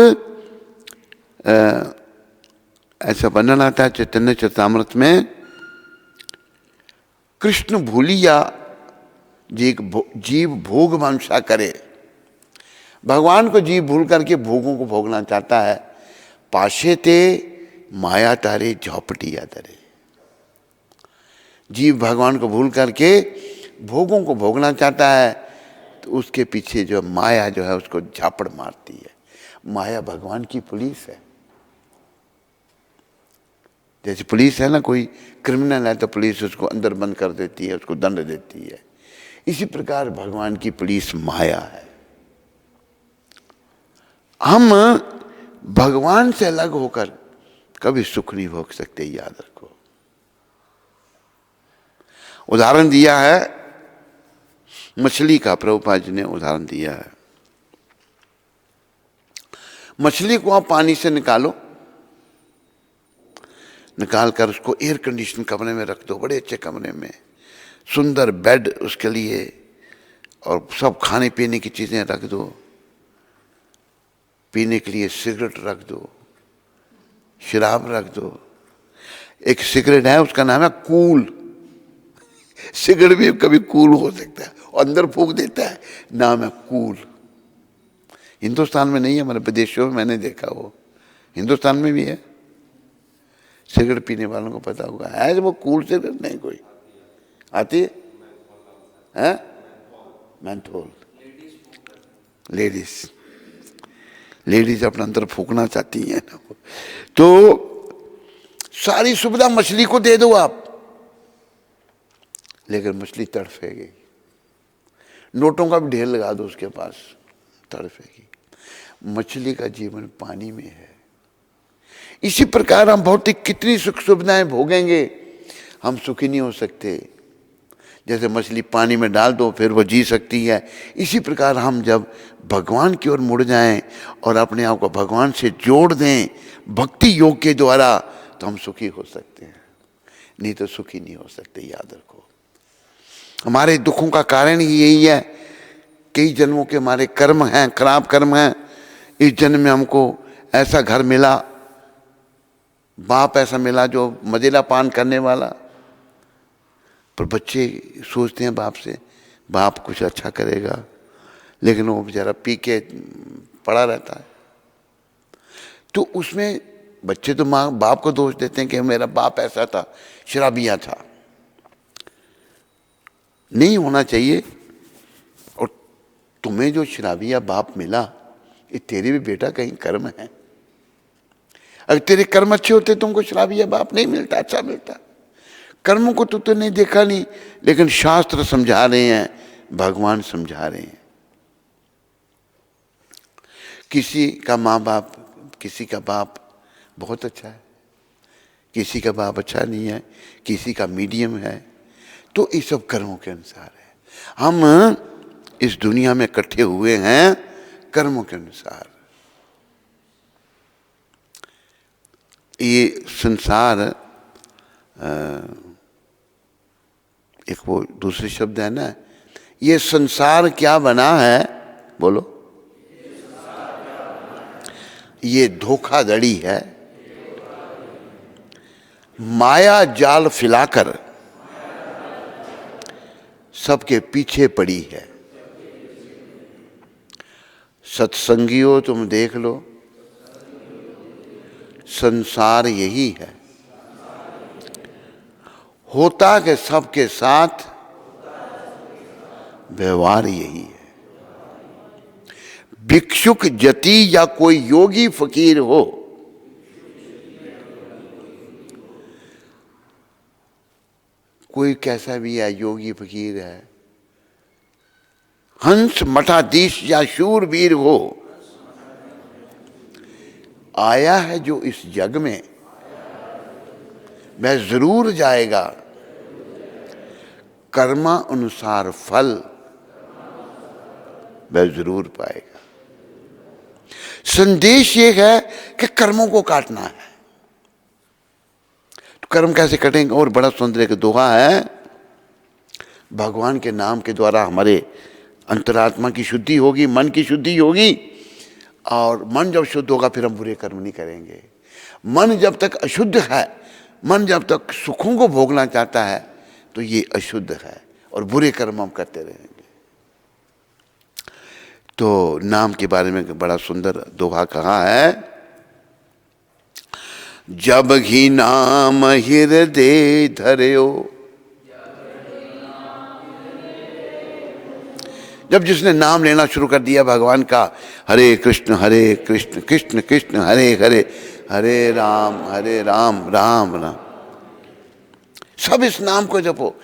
ऐसा वर्णन आता है चैतन्य चरितामृत में, कृष्ण भूलिया जीव भोग वांछा करे। भगवान को जीव भूल करके भोगों को भोगना चाहता है। पाशे ते माया तारे झौपटिया तरे। जीव भगवान को भूल करके भोगों को भोगना चाहता है, तो उसके पीछे जो माया जो है उसको झापड़ मारती है। माया भगवान की पुलिस है। जैसे पुलिस है ना, कोई क्रिमिनल है तो पुलिस उसको अंदर बंद कर देती है, उसको दंड देती है। इसी प्रकार भगवान की पुलिस माया है। हम भगवान से अलग होकर कभी सुख नहीं भोग सकते, याद रखो। उदाहरण दिया है मछली का, प्रभुपाद जी ने उदाहरण दिया है। मछली को आप पानी से निकालो, निकाल कर उसको एयर कंडीशन कमरे में रख दो, बड़े अच्छे कमरे में, सुंदर बेड उसके लिए, और सब खाने पीने की चीजें रख दो, पीने के लिए सिगरेट रख दो, शराब रख दो। एक सिगरेट है, उसका नाम है कूल। सिगरेट भी कभी कूल हो सकता है, और अंदर फूंक देता है, नाम है कूल। हिंदुस्तान में नहीं है, हमारे विदेशों में मैंने देखा, वो हिंदुस्तान में भी है। सिगरेट पीने वालों को पता होगा, है वो कूल सिगरेट नहीं कोई आती है, मेंथोल। लेडीज अपना अंदर फूकना चाहती हैं ना, तो सारी सुविधा मछली को दे दो आप, लेकिन मछली तड़फेगी। नोटों का भी ढेर लगा दो उसके पास, तड़फेगी। मछली का जीवन पानी में है। इसी प्रकार हम भौतिक कितनी सुख सुविधाएं भोगेंगे, हम सुखी नहीं हो सकते। जैसे मछली पानी में डाल दो फिर वो जी सकती है, इसी प्रकार हम जब भगवान की ओर मुड़ जाएं और अपने आप को भगवान से जोड़ दें भक्ति योग के द्वारा, तो हम सुखी हो सकते हैं, नहीं तो सुखी नहीं हो सकते। याद रखो, हमारे दुखों का कारण ही यही है। कई जन्मों के हमारे कर्म हैं, खराब कर्म हैं। इस जन्म में हमको ऐसा घर मिला, बाप ऐसा मिला जो मदिरा पान करने वाला, पर बच्चे सोचते हैं बाप से, बाप कुछ अच्छा करेगा, लेकिन वो बेचारा पी के पड़ा रहता है। तो उसमें बच्चे तो माँ बाप को दोष देते हैं कि मेरा बाप ऐसा था, शराबिया था। नहीं होना चाहिए। और तुम्हें जो शराबिया बाप मिला, ये तेरे भी बेटा कहीं कर्म है। अगर तेरे कर्म अच्छे होते तुमको शराबिया बाप नहीं मिलता, अच्छा मिलता। कर्मों को तो तूने देखा नहीं, लेकिन शास्त्र समझा रहे हैं, भगवान समझा रहे हैं। किसी का माँ बाप, किसी का बाप बहुत अच्छा है, किसी का बाप अच्छा नहीं है, किसी का मीडियम है। तो ये सब कर्मों के अनुसार है। हम इस दुनिया में इकट्ठे हुए हैं कर्मों के अनुसार। ये संसार, एक वो दूसरे शब्द है ना, ये संसार क्या बना है, बोलो, ये धोखाधड़ी है, माया जाल फैलाकर सबके पीछे पड़ी है। सत्संगियों तुम देख लो, संसार यही है। होता के सबके साथ व्यवहार यही है। भिक्षुक जति या कोई योगी फकीर हो, कोई कैसा भी है, योगी फकीर है, हंस मठाधीश या शूरवीर हो, आया है जो इस जग में वह जरूर जाएगा, कर्मा अनुसार फल वह जरूर पाएगा। संदेश ये है कि कर्मों को काटना है। तो कर्म कैसे कटेंगे? और बड़ा सुंदर एक दोहा है, भगवान के नाम के द्वारा हमारे अंतरात्मा की शुद्धि होगी, मन की शुद्धि होगी, और मन जब शुद्ध होगा फिर हम बुरे कर्म नहीं करेंगे। मन जब तक अशुद्ध है, मन जब तक सुखों को भोगना चाहता है, तो ये अशुद्ध है और बुरे कर्म हम करते रहेंगे। तो नाम के बारे में बड़ा सुंदर दोहा कहा है, जब ही नाम हृदय धर्यो, जब जिसने नाम लेना शुरू कर दिया भगवान का, हरे कृष्ण कृष्ण कृष्ण हरे हरे, हरे राम राम राम, सब इस नाम को जपो।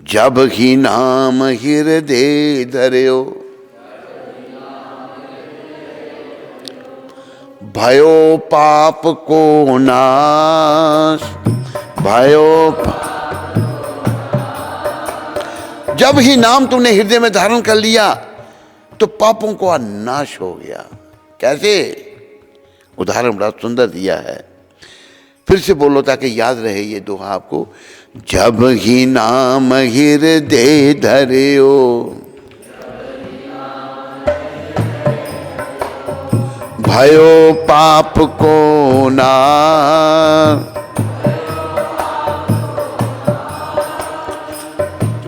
जब ही नाम हृदय धर्यो, भयो पाप को नाश, जब ही नाम तुमने हृदय में धारण कर लिया तो पापों का नाश हो गया। कैसे? उदाहरण बड़ा सुंदर दिया है, फिर से बोलो ताकि याद रहे ये दोहा आपको। जब ही नाम हृदय धर्यो, भयो पाप को नाश,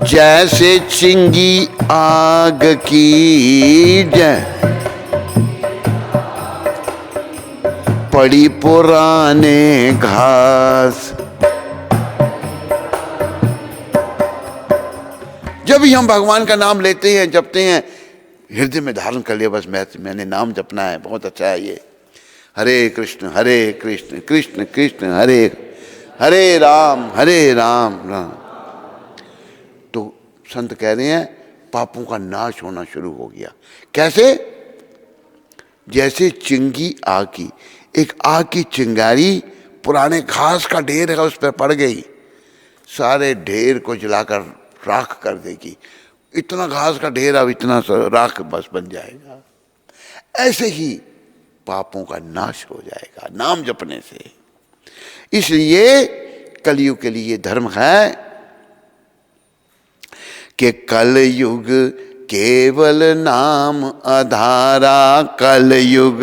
जैसे चिंगी आग की पड़ी पुराने घास। जब भी हम भगवान का नाम लेते हैं, जपते हैं, हृदय में धारण कर लिया, बस मैंने नाम जपना है, बहुत अच्छा है ये, हरे कृष्ण कृष्ण कृष्ण हरे हरे राम राम। तो संत कह रहे हैं पापों का नाश होना शुरू हो गया। कैसे? जैसे चिंगी आग की, एक आग की चिंगारी पुराने घास का ढेर है उस पर पड़ गई, सारे ढेर को जलाकर राख कर देगी। इतना घास का ढेर, अब इतना राख बस बन जाएगा। ऐसे ही पापों का नाश हो जाएगा नाम जपने से। इसलिए कलयुग के लिए धर्म है कि कलयुग केवल नाम आधारा, कलयुग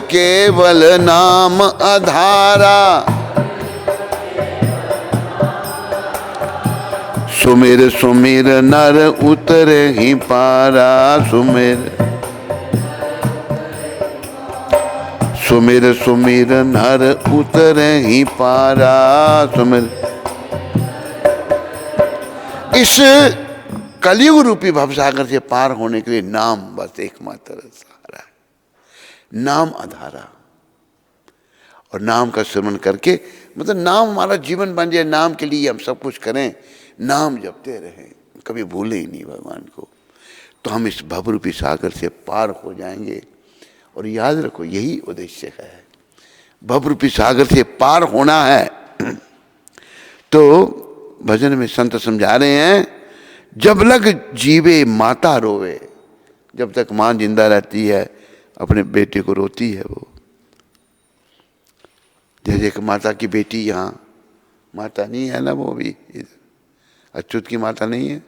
केवल नाम आधारा, सुमिर सुमिर नर उतर ही पारा, सुमिर सुमिर नर उतर ही पारा, सुमिर। इस कलयुग रूपी भवसागर से पार होने के लिए नाम बस एकमात्र सहारा है, नाम आधारा। और नाम का स्मरण करके, मतलब नाम हमारा जीवन बन जाए, नाम के लिए हम सब कुछ करें, नाम जपते रहें, कभी भूले ही नहीं भगवान को, तो हम इस भवरूपी सागर से पार हो जाएंगे। और याद रखो यही उद्देश्य है, भवरूपी सागर से पार होना है। तो भजन में संत समझा रहे हैं, जब लग जीवे माता रोवे, जब तक माँ जिंदा रहती है अपने बेटे को रोती है वो। जैसे एक माता की बेटी, यहाँ माता नहीं है ना, वो भी अच्युत की माता नहीं है,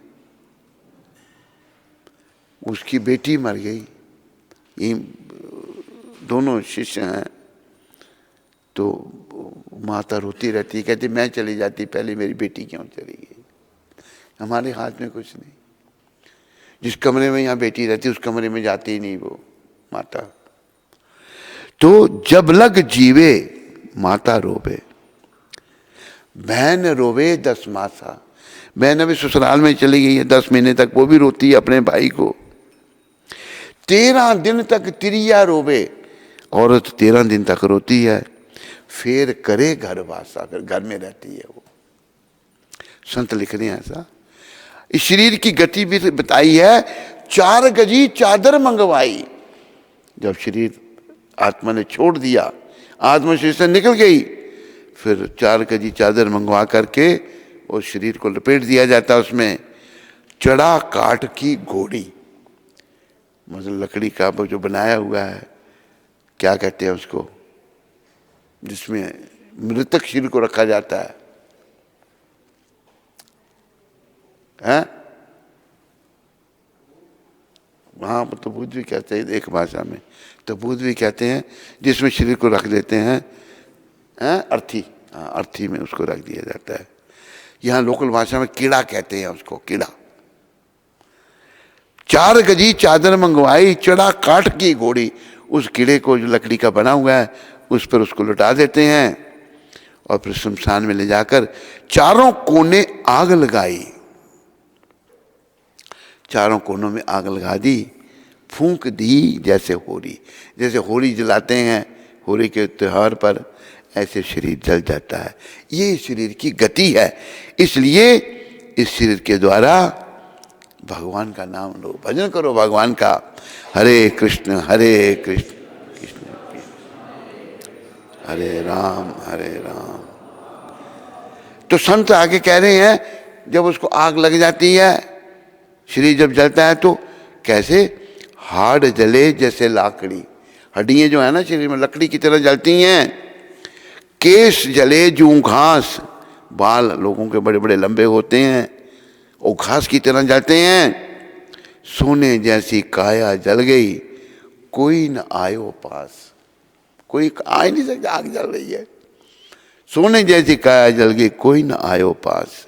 उसकी बेटी मर गई। ये दोनों शिष्य हैं, तो माता रोती रहती, कहती मैं चली जाती पहले, मेरी बेटी क्यों चली गई। हमारे हाथ में कुछ नहीं, जिस कमरे में यहाँ बेटी रहती उस कमरे में जाती ही नहीं वो माता। तो जब लग जीवे माता रोवे, बहन रोवे 10 मासा। बहन अभी ससुराल में चली गई है 10 महीने तक, वो भी रोती है अपने भाई को। 13 दिन तक तिरिया रोवे, औरत 13 दिन तक रोती है, फिर करे घर वासा, फिर घर में रहती है वो। संत लिख रहे हैं ऐसा। इस शरीर की गति भी बताई है, 4 गजी चादर मंगवाई। जब शरीर आत्मा ने छोड़ दिया, आत्मा शरीर से निकल गई, फिर 4 गजी चादर मंगवा करके उस शरीर को लपेट दिया जाता। उसमें चढ़ा काठ की घोड़ी, मतलब लकड़ी का जो बनाया हुआ है, क्या कहते हैं उसको, जिसमें मृतक शरीर को रखा जाता है, हैं? वहाँ पर तबूत भी कहते हैं, एक भाषा में तबूत भी कहते हैं, जिसमें शरीर को रख देते हैं, अर्थी। हाँ, अर्थी में उसको रख दिया जाता है। यहाँ लोकल भाषा में कीड़ा कहते हैं उसको, कीड़ा। 4 गजी चादर मंगवाई, चढ़ा काठ की घोड़ी। उस कीड़े को जो लकड़ी का बना हुआ है उस पर उसको लुटा देते हैं और फिर शमशान में ले जाकर चारों कोने आग लगाई। चारों कोनों में आग लगा दी, फूंक दी जैसे होली। जैसे होली जलाते हैं होली के त्योहार पर, ऐसे शरीर जल जाता है। ये शरीर की गति है। इसलिए इस शरीर के द्वारा भगवान का नाम लो, भजन करो भगवान का। हरे कृष्ण कृष्ण हरे राम हरे राम। तो संत आगे कह रहे हैं, जब उसको आग लग जाती है, शरीर जब जलता है, तो कैसे हाड़ जले जैसे लाकड़ी। हड्डियां जो है ना शरीर में लकड़ी की तरह जलती हैं। केश जले जूं घास, बाल लोगों के बड़े बड़े लंबे होते हैं, वो घास की तरह जलते हैं। सोने जैसी काया जल गई, कोई न आयो पास। कोई आ ही नहीं सकता, आग जल रही है। सोने जैसी काया जल गई, कोई न आयो पास।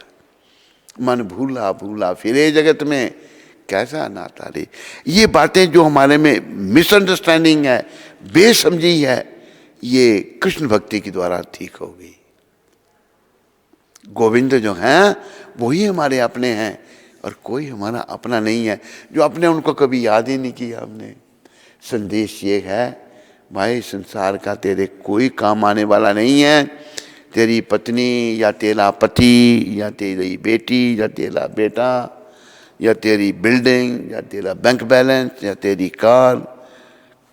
मन भूला भूला फिरे जगत में, कैसा नाता रे। ये बातें जो हमारे में मिसअंडरस्टैंडिंग है, बेसमझी है, ये कृष्ण भक्ति के द्वारा ठीक होगी। गोविंद जो हैं वही हमारे अपने हैं और कोई हमारा अपना नहीं है। जो अपने उनको कभी याद ही नहीं किया हमने। संदेश ये है भाई, संसार का तेरे कोई काम आने वाला नहीं है। तेरी पत्नी या तेरा पति या तेरी बेटी या तेरा बेटा या तेरी बिल्डिंग या तेरा बैंक बैलेंस या तेरी कार,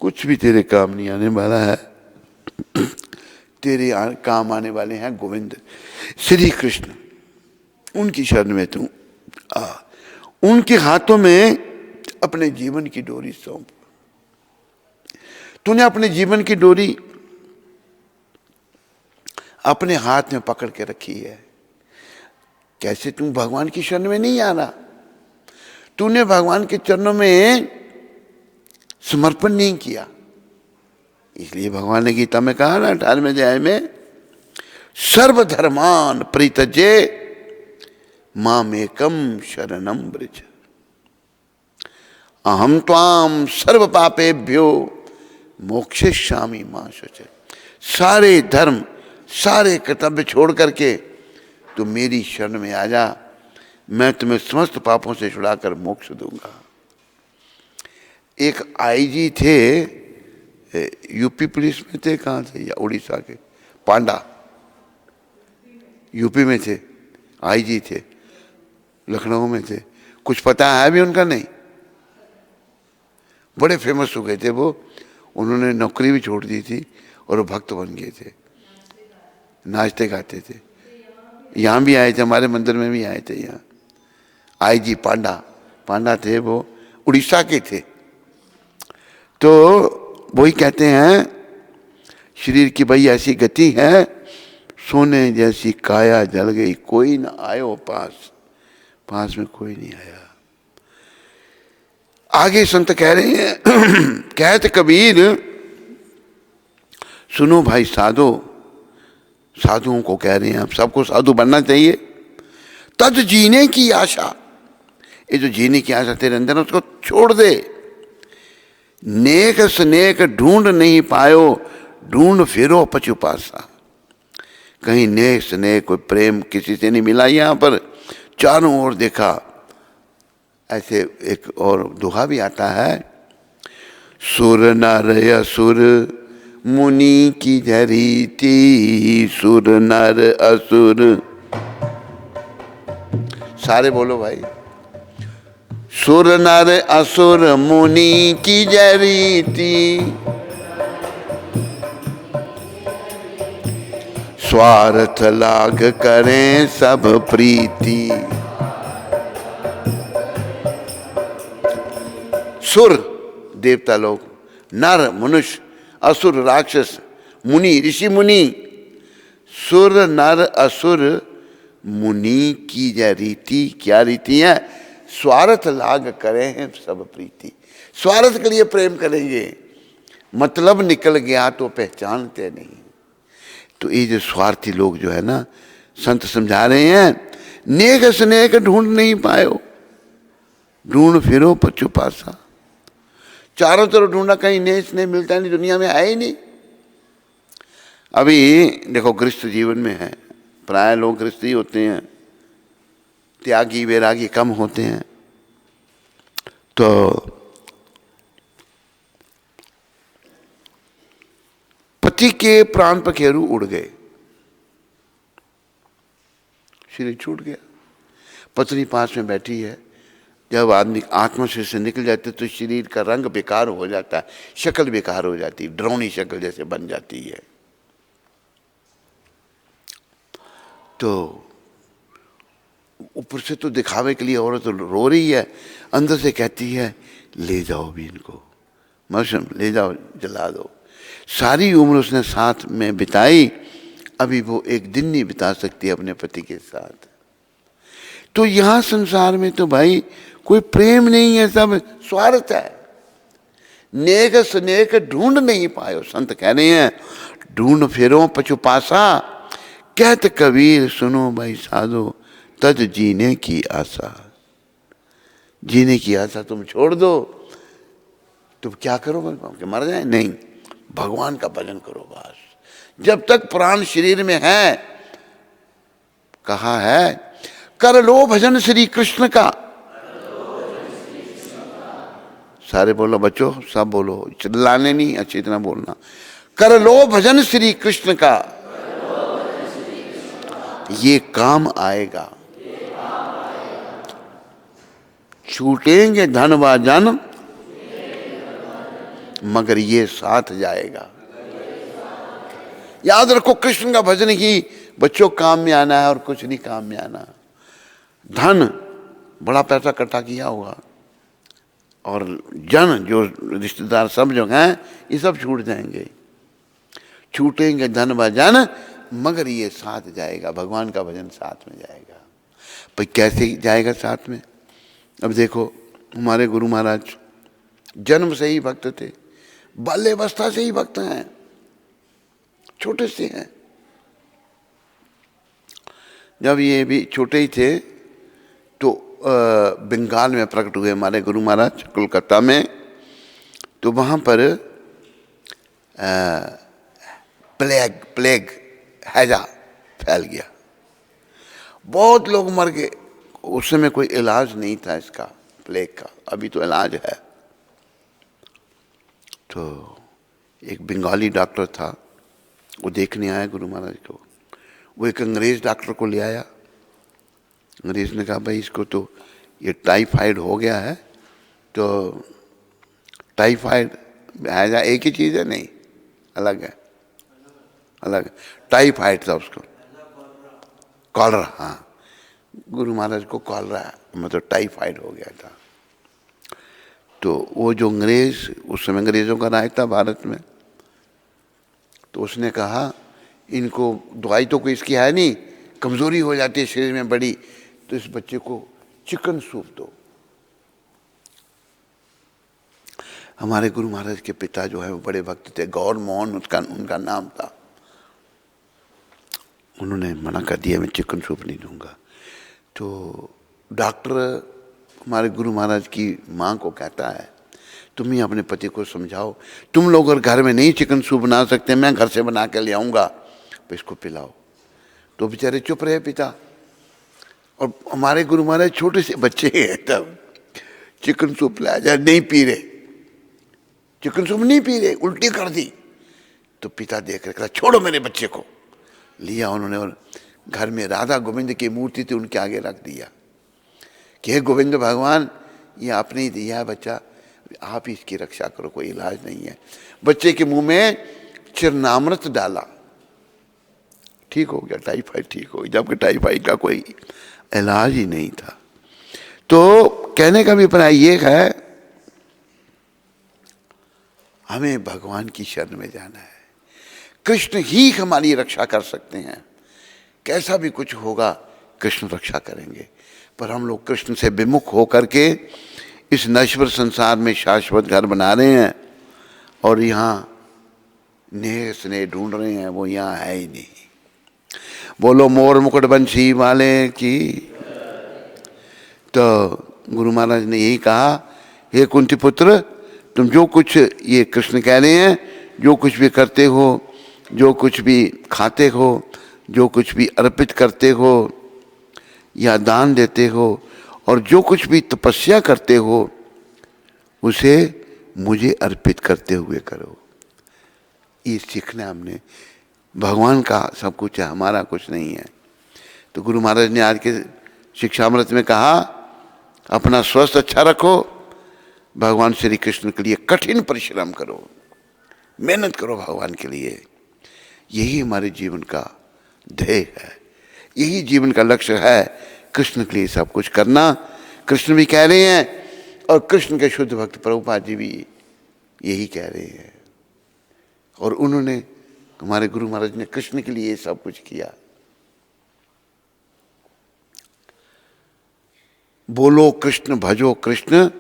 कुछ भी तेरे काम नहीं आने वाला है। तेरे काम आने वाले हैं गोविंद श्री कृष्ण। उनकी शरण में तू आ, उनके हाथों में अपने जीवन की डोरी सौंप। तूने अपने जीवन की डोरी अपने हाथ में पकड़ के रखी है। कैसे तू भगवान की शरण में नहीं आ रहा? तूने भगवान के चरणों में समर्पण नहीं किया। इसलिए भगवान ने गीता में कहा ना 18वें अध्याय में, सर्वधर्मान परित्यज्य मामेकम शरणम व्रज, अहम त्वाम सर्व पापेभ्यो मोक्षयिष्यामि मा शुचि। सारे धर्म सारे कर्तव्य छोड़ करके तुम मेरी शरण में आ जा, मैं तुम्हें समस्त पापों से छुड़ाकर मोक्ष दूंगा। एक आईजी थे, यूपी पुलिस में थे, कहाँ थे, या उड़ीसा के, पांडा, यूपी में थे, आईजी थे, लखनऊ में थे। कुछ पता है भी उनका? नहीं। बड़े फेमस हो गए थे वो। उन्होंने नौकरी भी छोड़ दी थी और वो भक्त बन गए थे, नाचते गाते थे। यहाँ भी आए थे, हमारे मंदिर में भी आए थे। यहाँ आईजी पांडा थे, वो उड़ीसा के थे। तो वही कहते हैं शरीर की भाई ऐसी गति है, सोने जैसी काया जल गई, कोई ना आयो पास, पास में कोई नहीं आया। आगे संत कह रहे हैं, कहते कबीर सुनो भाई साधो, साधुओं को कह रहे हैं, आप सबको साधु बनना चाहिए। तद जीने की आशा, ये जो जीने की आशा तेरे अंदर उसको छोड़ दे। नेक स्नेक ढूंढ नहीं पायो, ढूंढ फिरो पचुपासा। कहीं नेह स्नेह कोई प्रेम किसी से नहीं मिला। यहाँ पर चारों ओर देखा। ऐसे एक और दोहा भी आता है, सुर नर असुर मुनि की धरीति, सुर नर असुर। सारे बोलो भाई। सुर नर असुर मुनि की जरीति, स्वार्थ लाग करें सब प्रीति। सुर देवता लोग, नर मनुष्य, असुर राक्षस, मुनि ऋषि मुनि। सुर नर असुर मुनि की जय रीति। क्या रीति है? स्वार्थ लाग करें हैं सब प्रीति। स्वार्थ के लिए प्रेम करेंगे, मतलब निकल गया तो पहचानते नहीं। तो ये जो स्वार्थी लोग जो है ना, संत समझा रहे हैं, नेक स्नेह ढूंढ नहीं पायो, ढूंढ फिरो पचु पासा। चारों तरफ ढूंढा, कहीं नेह स्नेह मिलता नहीं, दुनिया में है ही नहीं। अभी देखो गृहस्थ जीवन में है, प्राय लोग गृहस्थ ही होते हैं, त्यागी वैरागी कम होते हैं। तो पति के प्राण पखेरु उड़ गए, शरीर छूट गया, पत्नी पास में बैठी है। जब आदमी आत्मा से निकल जाते तो शरीर का रंग बेकार हो जाता है, शक्ल बेकार हो जाती है, डरावनी शक्ल जैसे बन जाती है। तो ऊपर से तो दिखावे के लिए औरत रो रही है, अंदर से कहती है ले जाओ भी इनको, मौसम ले जाओ, जला दो। सारी उम्र उसने साथ में बिताई, अभी वो एक दिन नहीं बिता सकती अपने पति के साथ। तो यहां संसार में तो भाई कोई प्रेम नहीं है, सब स्वार्थ है। नेक स्नेह ढूंढ नहीं पायो। संत कह रहे हैं ढूंढ फिरो पचु पासा, कहत कबीर सुनो भाई साधो, तज जीने की आशा। जीने की आशा तुम छोड़ दो, तुम क्या करोगे? मर जाए? नहीं, भगवान का भजन करो बस। जब तक प्राण शरीर में है, कहा है कर लो भजन श्री कृष्ण का। सारे बोलो बच्चों, सब बोलो, चिल्लाने नहीं, अच्छी तरह बोलना। कर लो भजन श्री कृष्ण का, ये काम आएगा। छूटेंगे धन व जन, मगर ये साथ जाएगा। याद रखो, कृष्ण का भजन ही बच्चों काम में आना है और कुछ नहीं काम में आना। धन बड़ा पैसा इकट्ठा किया होगा, और जन जो रिश्तेदार सब जो हैं ये सब छूट जाएंगे। छूटेंगे धन व जन, मगर ये साथ जाएगा। भगवान का भजन साथ में जाएगा। पर कैसे जाएगा साथ में? अब देखो, हमारे गुरु महाराज जन्म से ही भक्त थे, बाल्यावस्था से ही भक्त हैं, छोटे से हैं। जब ये भी छोटे ही थे तो बंगाल में प्रकट हुए हमारे गुरु महाराज, कोलकाता में। तो वहाँ पर प्लेग हैजा फैल गया, बहुत लोग मर गए। उस समय कोई इलाज नहीं था इसका, प्लेग का। अभी तो इलाज है। तो एक बंगाली डॉक्टर था, वो देखने आया गुरु महाराज को। वो एक अंग्रेज डॉक्टर को ले आया। अंग्रेज ने कहा भाई इसको तो ये टाइफाइड हो गया है। तो टाइफाइड हैजा एक ही चीज़ है? नहीं, अलग है, अलग। टाइफाइड था उसको, कॉलरा। हाँ, गुरु महाराज को कॉलरा मतलब टाइफाइड हो गया था। तो वो जो अंग्रेज, उस समय अंग्रेजों का राज था भारत में, तो उसने कहा इनको दवाई तो कोई इसकी है नहीं, कमज़ोरी हो जाती है शरीर में बड़ी, तो इस बच्चे को चिकन सूप दो। हमारे गुरु महाराज के पिता जो है वो बड़े भक्त थे, गौर मोहन उनका नाम था। उन्होंने मना कर दिया, मैं चिकन सूप नहीं दूंगा। तो डॉक्टर हमारे गुरु महाराज की माँ को कहता है तुम ही अपने पति को समझाओ, तुम लोग अगर घर में नहीं चिकन सूप बना सकते, मैं घर से बना के ले आऊँगा, तो इसको पिलाओ। तो बेचारे चुप रहे पिता। और हमारे गुरु महाराज छोटे से बच्चे हैं तब, चिकन सूप लाया जाए, नहीं पी रहे, चिकन सूप नहीं पी रहे, उल्टी कर दी। तो पिता देख रहे, कहा छोड़ो मेरे बच्चे को। लिया उन्होंने और घर में राधा गोविंद की मूर्ति थी, उनके आगे रख दिया कि हे गोविंद भगवान, ये आपने ही दिया है बच्चा, आप ही इसकी रक्षा करो, कोई इलाज नहीं है। बच्चे के मुंह में चरणामृत डाला, ठीक हो गया, टाइफाइड ठीक हो गया, जबकि टाइफाइड का कोई इलाज ही नहीं था। तो कहने का भी अभिप्राय ये है, हमें भगवान की शरण में जाना है। कृष्ण ही हमारी रक्षा कर सकते हैं। कैसा भी कुछ होगा कृष्ण रक्षा करेंगे, पर हम लोग कृष्ण से विमुख होकर के इस नश्वर संसार में शाश्वत घर बना रहे हैं और यहाँ नेह स्नेह ढूंढ रहे हैं, वो यहाँ है ही नहीं। बोलो मोर मुकुट बंशी वाले की। तो गुरु महाराज ने यही कहा, हे कुंती पुत्र, तुम जो कुछ ये कृष्ण कह रहे हैं, जो कुछ भी करते हो, जो कुछ भी खाते हो, जो कुछ भी अर्पित करते हो या दान देते हो, और जो कुछ भी तपस्या करते हो, उसे मुझे अर्पित करते हुए करो। ये सीखना हमने, भगवान का सब कुछ है, हमारा कुछ नहीं है। तो गुरु महाराज ने आज के शिक्षामृत में कहा, अपना स्वास्थ्य अच्छा रखो, भगवान श्री कृष्ण के लिए कठिन परिश्रम करो, मेहनत करो भगवान के लिए। यही हमारे जीवन का ध्येय है, यही जीवन का लक्ष्य है, कृष्ण के लिए सब कुछ करना। कृष्ण भी कह रहे हैं और कृष्ण के शुद्ध भक्त प्रभुपाद जी भी यही कह रहे हैं। और उन्होंने, हमारे गुरु महाराज ने कृष्ण के लिए सब कुछ किया। बोलो कृष्ण भजो कृष्ण,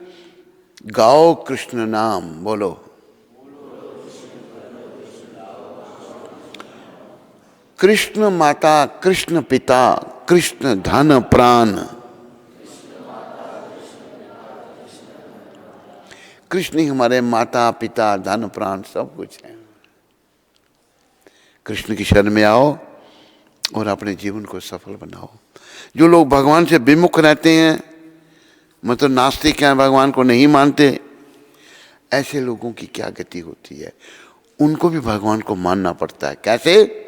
गाओ कृष्ण नाम। बोलो कृष्ण माता, कृष्ण पिता, कृष्ण धन प्राण। कृष्ण ही हमारे माता पिता धन प्राण सब कुछ है। कृष्ण की शरण में आओ और अपने जीवन को सफल बनाओ। जो लोग भगवान से विमुख रहते हैं, मतलब नास्तिक हैं, भगवान को नहीं मानते, ऐसे लोगों की क्या गति होती है? उनको भी भगवान को मानना पड़ता है। कैसे?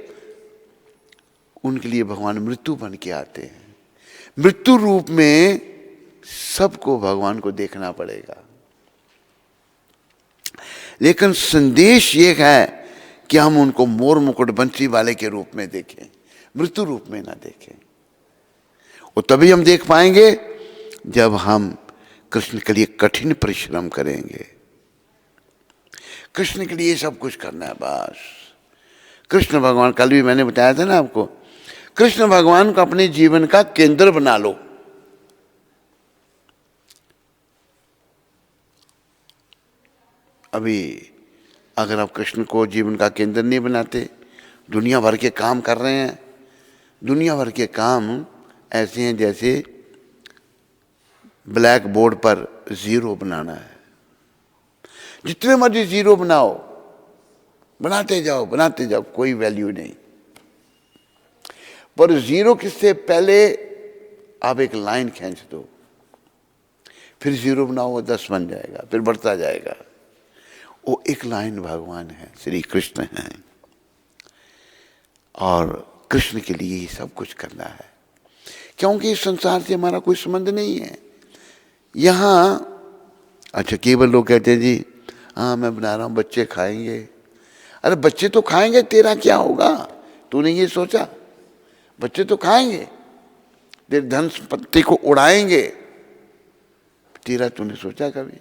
उनके लिए भगवान मृत्यु बन के आते हैं। मृत्यु रूप में सबको भगवान को देखना पड़ेगा। लेकिन संदेश ये है कि हम उनको मोर मुकुट बंसी वाले के रूप में देखें, मृत्यु रूप में ना देखें। और तभी हम देख पाएंगे जब हम कृष्ण के लिए कठिन परिश्रम करेंगे। कृष्ण के लिए सब कुछ करना है बस। कृष्ण भगवान, कल भी मैंने बताया था ना आपको, कृष्ण भगवान को अपने जीवन का केंद्र बना लो। अभी अगर आप कृष्ण को जीवन का केंद्र नहीं बनाते, दुनिया भर के काम कर रहे हैं, दुनिया भर के काम ऐसे हैं जैसे ब्लैक बोर्ड पर जीरो बनाना है। जितने मर्जी जीरो बनाओ, बनाते जाओ, कोई वैल्यू नहीं। पर जीरो किससे पहले आप एक लाइन खींच दो, फिर जीरो बनाओ, वो 10 बन जाएगा, फिर बढ़ता जाएगा। वो एक लाइन भगवान है, श्री कृष्ण है। और कृष्ण के लिए ही सब कुछ करना है, क्योंकि इस संसार से हमारा कोई संबंध नहीं है। यहाँ अच्छा, केवल लोग कहते हैं जी हाँ मैं बना रहा हूँ, बच्चे खाएंगे। अरे बच्चे तो खाएंगे, तेरा क्या होगा? तूने ये सोचा? बच्चे तो खाएंगे, तेरे धन संपत्ति को उड़ाएंगे, तेरा तूने सोचा कभी?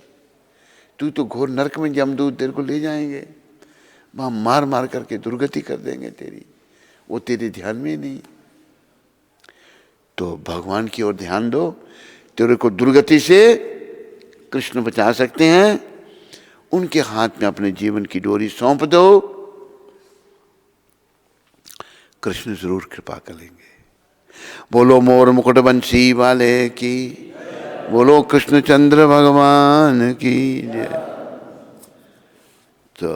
तू तो घोर नरक में यमदूत तेरे को ले जाएंगे, वहां मार मार करके दुर्गति कर देंगे तेरी, वो तेरे ध्यान में नहीं। तो भगवान की ओर ध्यान दो, तेरे को दुर्गति से कृष्ण बचा सकते हैं। उनके हाथ में अपने जीवन की डोरी सौंप दो, कृष्ण जरूर कृपा करेंगे। बोलो मोर मुकुट बंसी वाले की, बोलो कृष्णचंद्र भगवान की जय। तो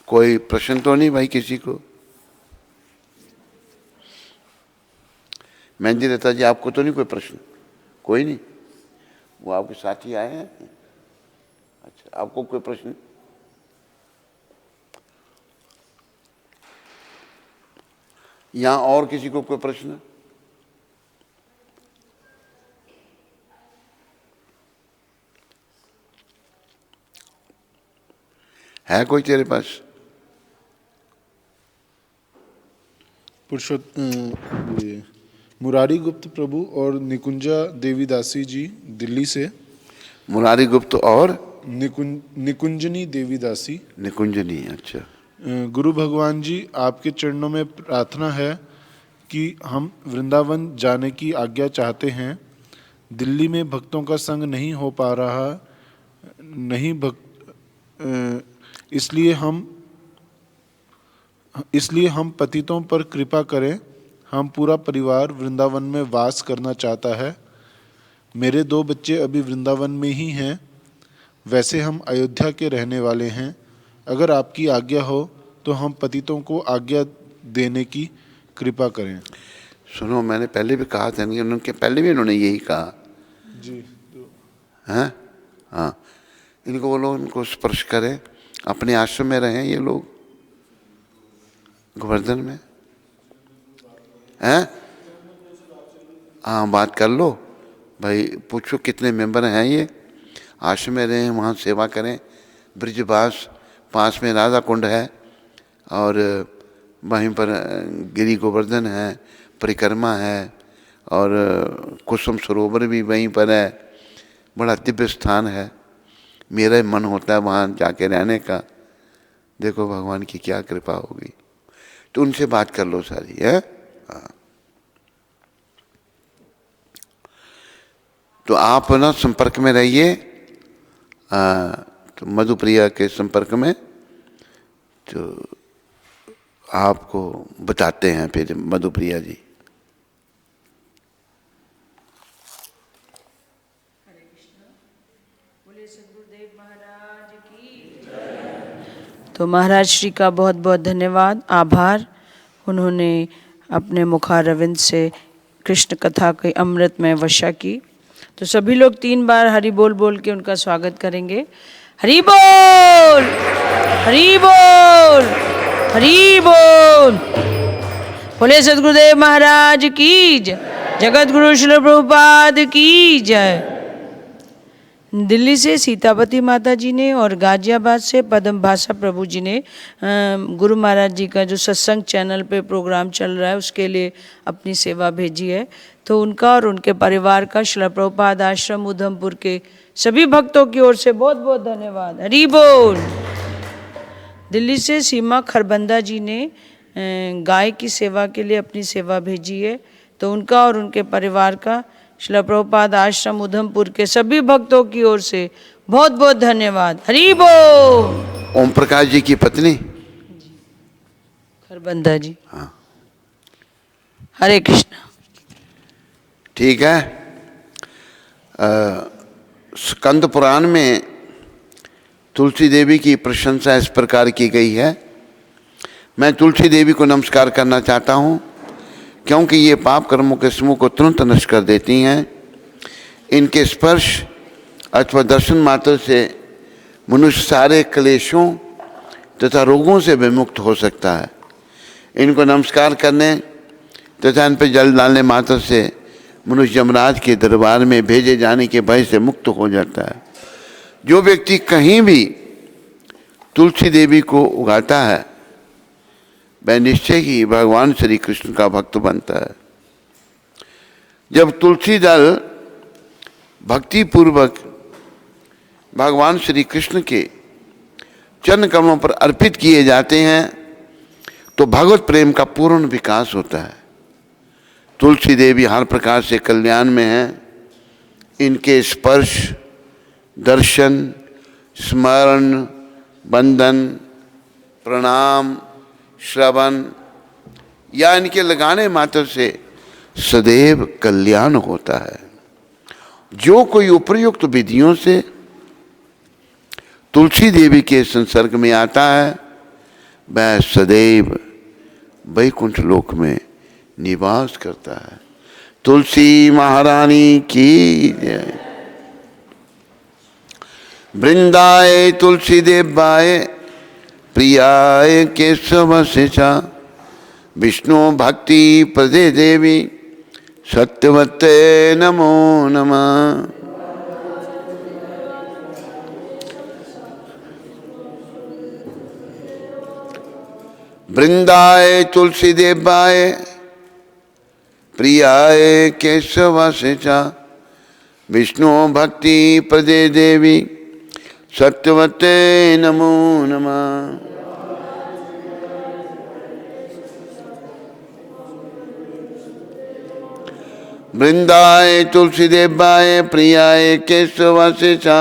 कोई प्रश्न तो नहीं भाई किसी को? मेहंदी लता जी, आपको तो नहीं कोई प्रश्न? कोई नहीं, वो आपके साथी आए हैं। अच्छा, आपको कोई प्रश्न? यहाँ और किसी को कोई प्रश्न? है कोई तेरे पास? मुरारी गुप्त प्रभु और निकुंजा देवी दासी जी दिल्ली से। मुरारी गुप्त और निकुंजनी देवी दासी। निकुंजनी, अच्छा। गुरु भगवान जी, आपके चरणों में प्रार्थना है कि हम वृंदावन जाने की आज्ञा चाहते हैं। दिल्ली में भक्तों का संग नहीं हो पा रहा, नहीं इसलिए हम पतितों पर कृपा करें। हम पूरा परिवार वृंदावन में वास करना चाहता है। मेरे 2 बच्चे अभी वृंदावन में ही हैं। वैसे हम अयोध्या के रहने वाले हैं। अगर आपकी आज्ञा हो तो हम पतितों को आज्ञा देने की कृपा करें। सुनो, मैंने पहले भी कहा था कि उनके पहले भी इन्होंने यही कहा जी। हैं? हाँ, इनको बोलो, इनको स्पर्श करें। अपने आश्रम में रहें ये लोग, गोवर्धन में। हैं? हाँ, बात कर लो भाई, पूछो कितने मेंबर हैं ये। आश्रम में रहें, वहाँ सेवा करें। ब्रिजवास पास में राधा कुंड है, और वहीं पर गिरी गोवर्धन है, परिक्रमा है, और कुसुम सरोवर भी वहीं पर है। बड़ा दिव्य स्थान है। मेरा मन होता है वहाँ जाके रहने का। देखो भगवान की क्या कृपा होगी। तो उनसे बात कर लो सारी, है? हाँ। तो आप ना संपर्क में रहिए, तो मधुप्रिया के संपर्क में, तो आपको बताते हैं फिर मधुप्रिया जी। हरे कृष्ण। बोले सद्गुरुदेव महाराज की जय। तो महाराज श्री का बहुत बहुत धन्यवाद, आभार। उन्होंने अपने मुखारविंद से कृष्ण कथा की अमृत में वर्षा की। तो सभी लोग 3 बार हरि बोल बोल के उनका स्वागत करेंगे। हरि बोल, हरि बोल, हरि बोल। बोले सद्गुरुदेव महाराज की जय। जगत गुरु श्रील प्रभुपाद की जय। दिल्ली से सीतापति माता जी ने और गाजियाबाद से पद्म भाषा प्रभु जी ने गुरु महाराज जी का जो सत्संग चैनल पे प्रोग्राम चल रहा है उसके लिए अपनी सेवा भेजी है। तो उनका और उनके परिवार का श्रील प्रभुपाद आश्रम उधमपुर के सभी भक्तों की ओर से बहुत बहुत धन्यवाद। हरि बोल। दिल्ली से सीमा खरबंदा जी ने गाय की सेवा के लिए अपनी सेवा भेजी है। तो उनका और उनके परिवार का श्रील प्रभुपाद आश्रम उधमपुर के सभी भक्तों की ओर से बहुत बहुत धन्यवाद। हरि बोल। ओम प्रकाश जी की पत्नी खरबंदा जी। हाँ, हरे कृष्ण। ठीक है। स्कंद पुराण में तुलसी देवी की प्रशंसा इस प्रकार की गई है। मैं तुलसी देवी को नमस्कार करना चाहता हूँ, क्योंकि ये पाप कर्मों के समूह को तुरंत नष्ट कर देती हैं। इनके स्पर्श अथवा दर्शन मात्र से मनुष्य सारे क्लेशों तथा रोगों से विमुक्त हो सकता है। इनको नमस्कार करने तथा इन पर जल डालने मात्र से मनुष्य यमराज के दरबार में भेजे जाने के भय से मुक्त हो जाता है। जो व्यक्ति कहीं भी तुलसी देवी को उगाता है वह निश्चय ही भगवान श्री कृष्ण का भक्त बनता है। जब तुलसी दल भक्ति पूर्वक भगवान श्री कृष्ण के चरण कमलों पर अर्पित किए जाते हैं तो भगवत प्रेम का पूर्ण विकास होता है। तुलसी देवी हर प्रकार से कल्याण में हैं। इनके स्पर्श, दर्शन, स्मरण, बंधन, प्रणाम, श्रवण या इनके लगाने मात्र से सदैव कल्याण होता है। जो कोई उपयुक्त विधियों से तुलसी देवी के संसर्ग में आता है वह सदैव वैकुंठ लोक में निवास करता है। तुलसी महारानी की जय। वृंदाए तुलसी देवाय प्रियाय केशव शिषा विष्णु भक्ति प्रदे देवी सत्यवते नमो नमः। वृंदाए तुलसी देवाय प्रियाय केशव शिषा विष्णु भक्ति प्रदे देवी सत्यवते नमो नमः। वृंदाए तुलसी देवाय प्रियाय केशव शिषा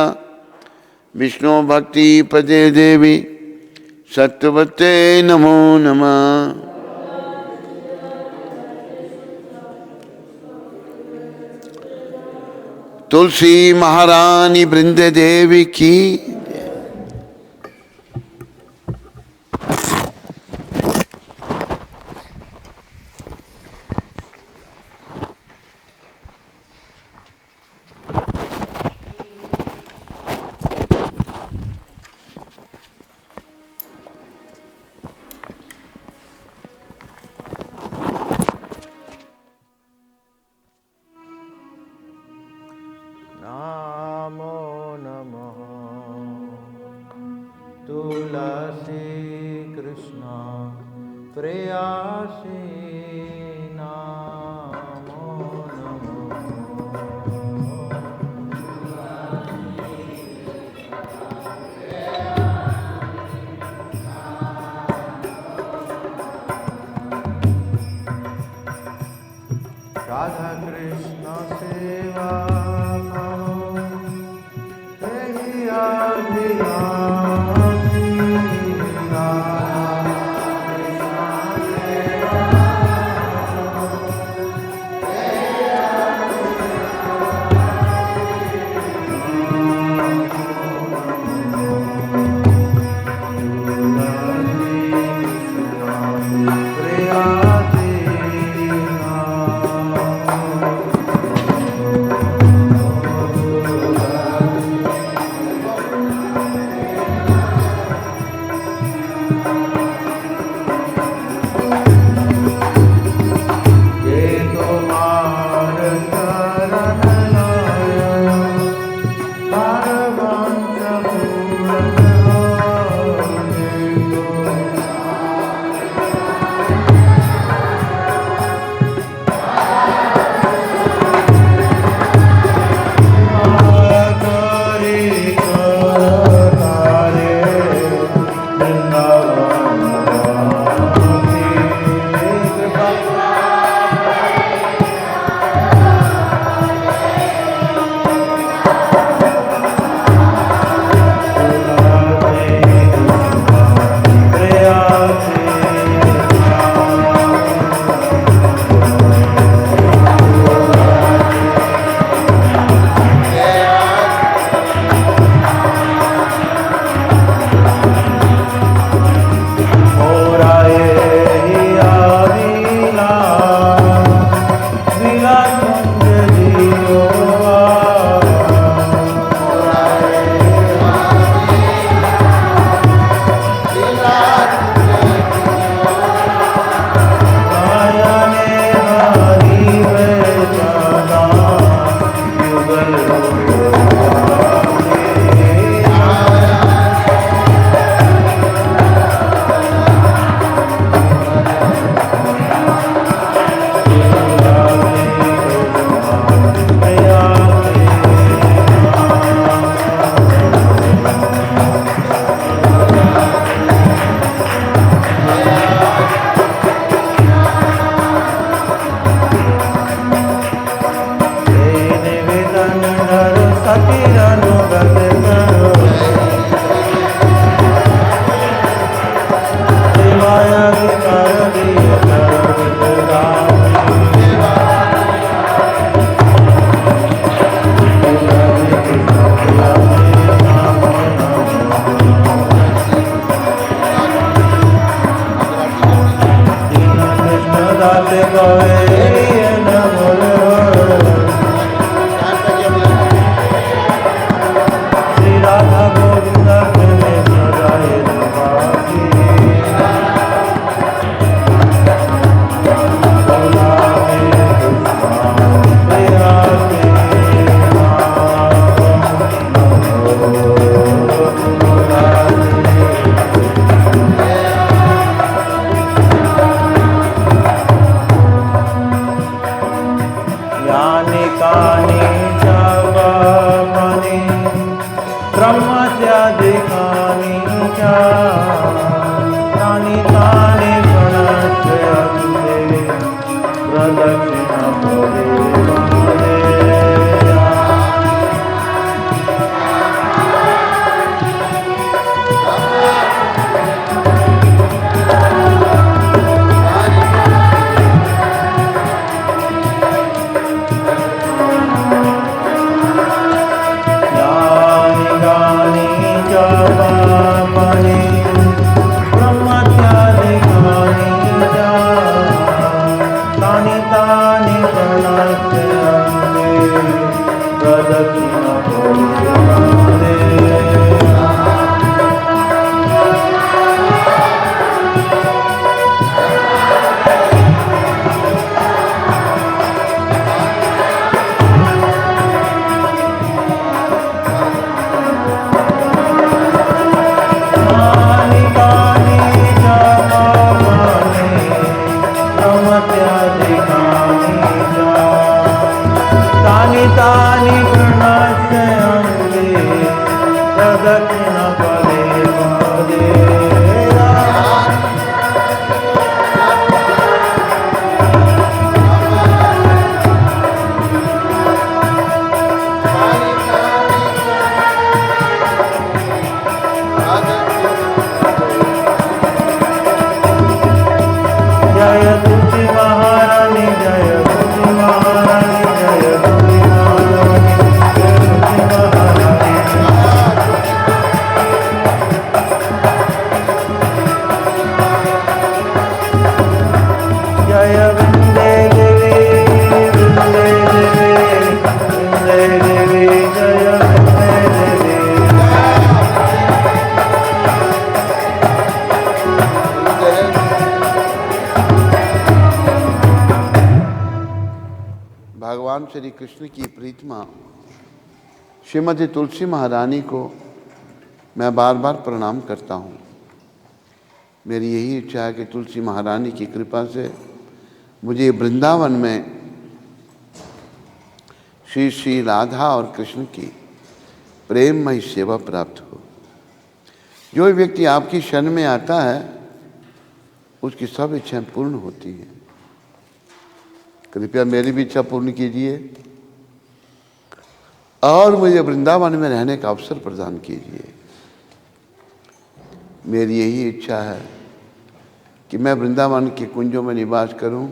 विष्णु भक्ति प्रदे देवी सत्यवते नमो नमः। तुलसी महारानी वृंद देवी की। महारानी पूर्णाश्रयांगे प्रदक्षिण पदे पदे जय तुलसी महारानी जय तुलसी महारानी जय तुलसी महारानी जय तुलसी महारानी जय वृंदे देवी वृंदे देवी वृंदे देवी जय वृंदे देवी भगवान श्री कृष्ण की प्रीतमा श्रीमती तुलसी महारानी को मैं बार बार प्रणाम करता हूँ। मेरी यही इच्छा है कि तुलसी महारानी की कृपा से मुझे वृंदावन में श्री श्री राधा और कृष्ण की प्रेममयी सेवा प्राप्त हो। जो व्यक्ति आपकी शरण में आता है उसकी सब इच्छाएं पूर्ण होती हैं। कृपया मेरी भी इच्छा पूर्ण कीजिए और मुझे वृंदावन में रहने का अवसर प्रदान कीजिए। मेरी यही इच्छा है कि मैं वृंदावन के कुंजों में निवास करूं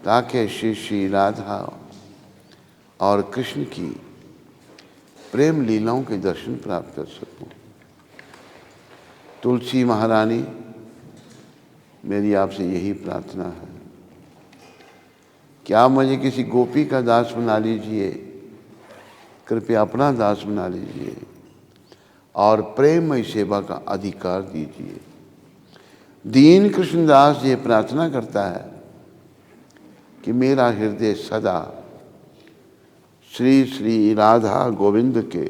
ताकि श्री श्री राधा और कृष्ण की प्रेम लीलाओं के दर्शन प्राप्त कर सकूं। तुलसी महारानी, मेरी आपसे यही प्रार्थना है कि आप मुझे किसी गोपी का दास बना लीजिए, कृपया अपना दास बना लीजिए और प्रेममय सेवा का अधिकार दीजिए। दीन कृष्णदास ये प्रार्थना करता है कि मेरा हृदय सदा श्री श्री राधा गोविंद के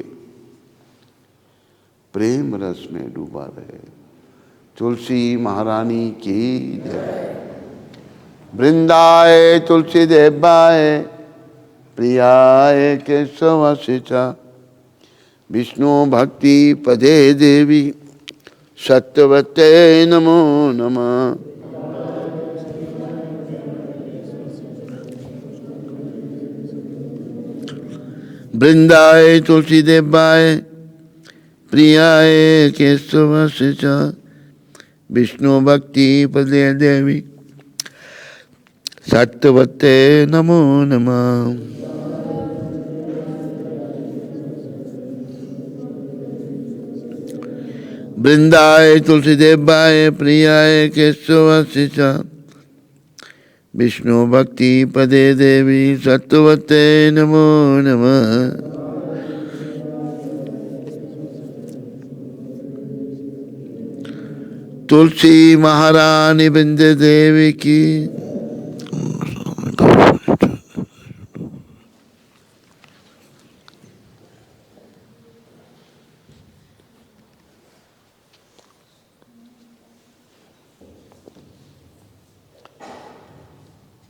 प्रेम रस में डूबा रहे। तुलसी महारानी की जय। वृंदाए तुलसी देवाय प्रियाय केशवासिता विष्णु भक्ति पदे देवी सत्यवते नमो नमः। वृंदाए तुलसी देवाय प्रियाय केशवासिता विष्णु भक्ति पदे देवी सत्यवते नमो नमः। वृंदाय तुलसी देवाय प्रियाय केशवासिता विष्णु भक्ति पदे देवी सत्यवते नमो नमः। तुलसी महारानी वृंदे देवी की।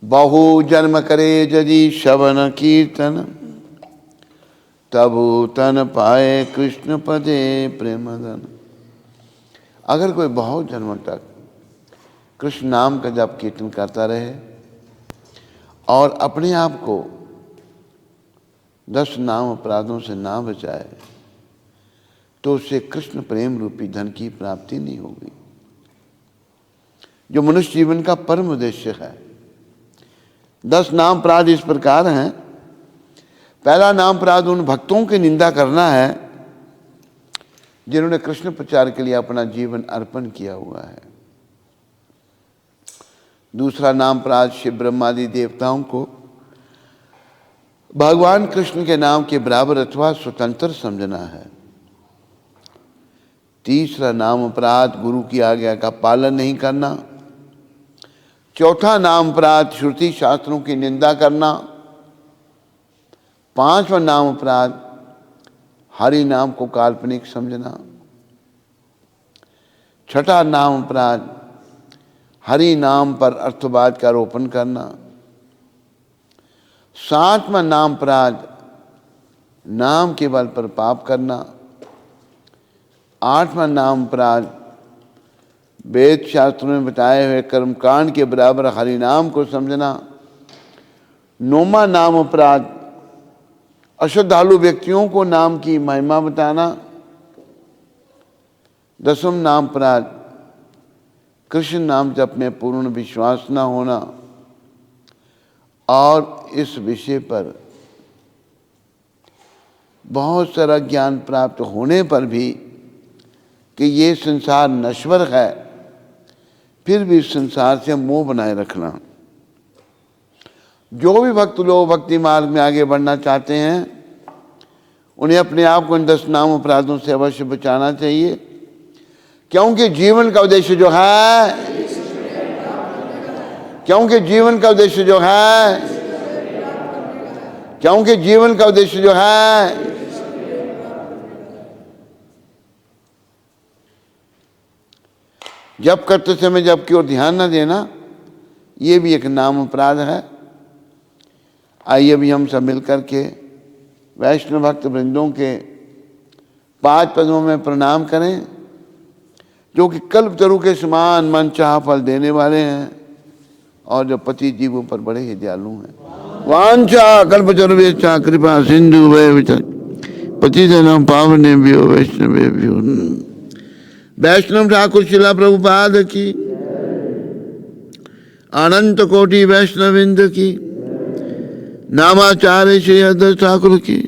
बहु जन्म करे यदि श्रवण कीर्तन तबु तन पाए कृष्ण पदे प्रेमधन। अगर कोई बहुत जन्म तक कृष्ण नाम का जप कीर्तन करता रहे और अपने आप को 10 नाम अपराधों से ना बचाए तो उसे कृष्ण प्रेम रूपी धन की प्राप्ति नहीं होगी, जो मनुष्य जीवन का परम उद्देश्य है। 10 नाम अपराध इस प्रकार हैं। पहला नाम अपराध उन भक्तों की निंदा करना है जिन्होंने कृष्ण प्रचार के लिए अपना जीवन अर्पण किया हुआ है। दूसरा नाम अपराध शिव ब्रह्मादि देवताओं को भगवान कृष्ण के नाम के बराबर अथवा स्वतंत्र समझना है। तीसरा नाम अपराध गुरु की आज्ञा का पालन नहीं करना। चौथा नाम अपराध श्रुति शास्त्रों की निंदा करना। 5वां नाम अपराध हरि नाम को काल्पनिक समझना। 6ठा नाम अपराध हरि नाम पर अर्थवाद का आरोपण करना। सातवां नाम अपराध, नाम के बल पर पाप करना। आठवां नाम अपराध, वेद शास्त्रों में बताए हुए कर्मकांड के बराबर हरि नाम को समझना। नौवां नाम अपराध, अश्रद्धालु व्यक्तियों को नाम की महिमा बताना। 10वां नाम अपराध, कृष्ण नाम जप में पूर्ण विश्वास न होना। और इस विषय पर बहुत सारा ज्ञान प्राप्त होने पर भी कि ये संसार नश्वर है, फिर भी इस संसार से मोह बनाए रखना। जो भी भक्त लोग भक्ति मार्ग में आगे बढ़ना चाहते हैं, उन्हें अपने आप को इन 10 नाम अपराधों से अवश्य बचाना चाहिए, क्योंकि जीवन का उद्देश्य जो है, क्योंकि जीवन का उद्देश्य जो है, क्योंकि जीवन का उद्देश्य जो है, जप करते समय जप की ओर ध्यान न देना, ये भी एक नाम अपराध है। आइए अभी हम सब मिलकर के वैष्णव भक्त वृंदों के 5 पदों में प्रणाम करें, जो कि कल्पतरु के समान मन चाह फल देने वाले हैं और जो पति जीवों पर बड़े ही दयालु हैं। वांछा कल्पतरुभ्यश्च कृपा सिंधुभ्यश्च पतितानां पावनेभ्यो वैष्णवेभ्यो। वैष्णव ठाकुर शिला प्रभुपाद की, अनंत कोटि वैष्णविंद की, नामाचार्य श्री हरदास ठाकुर की।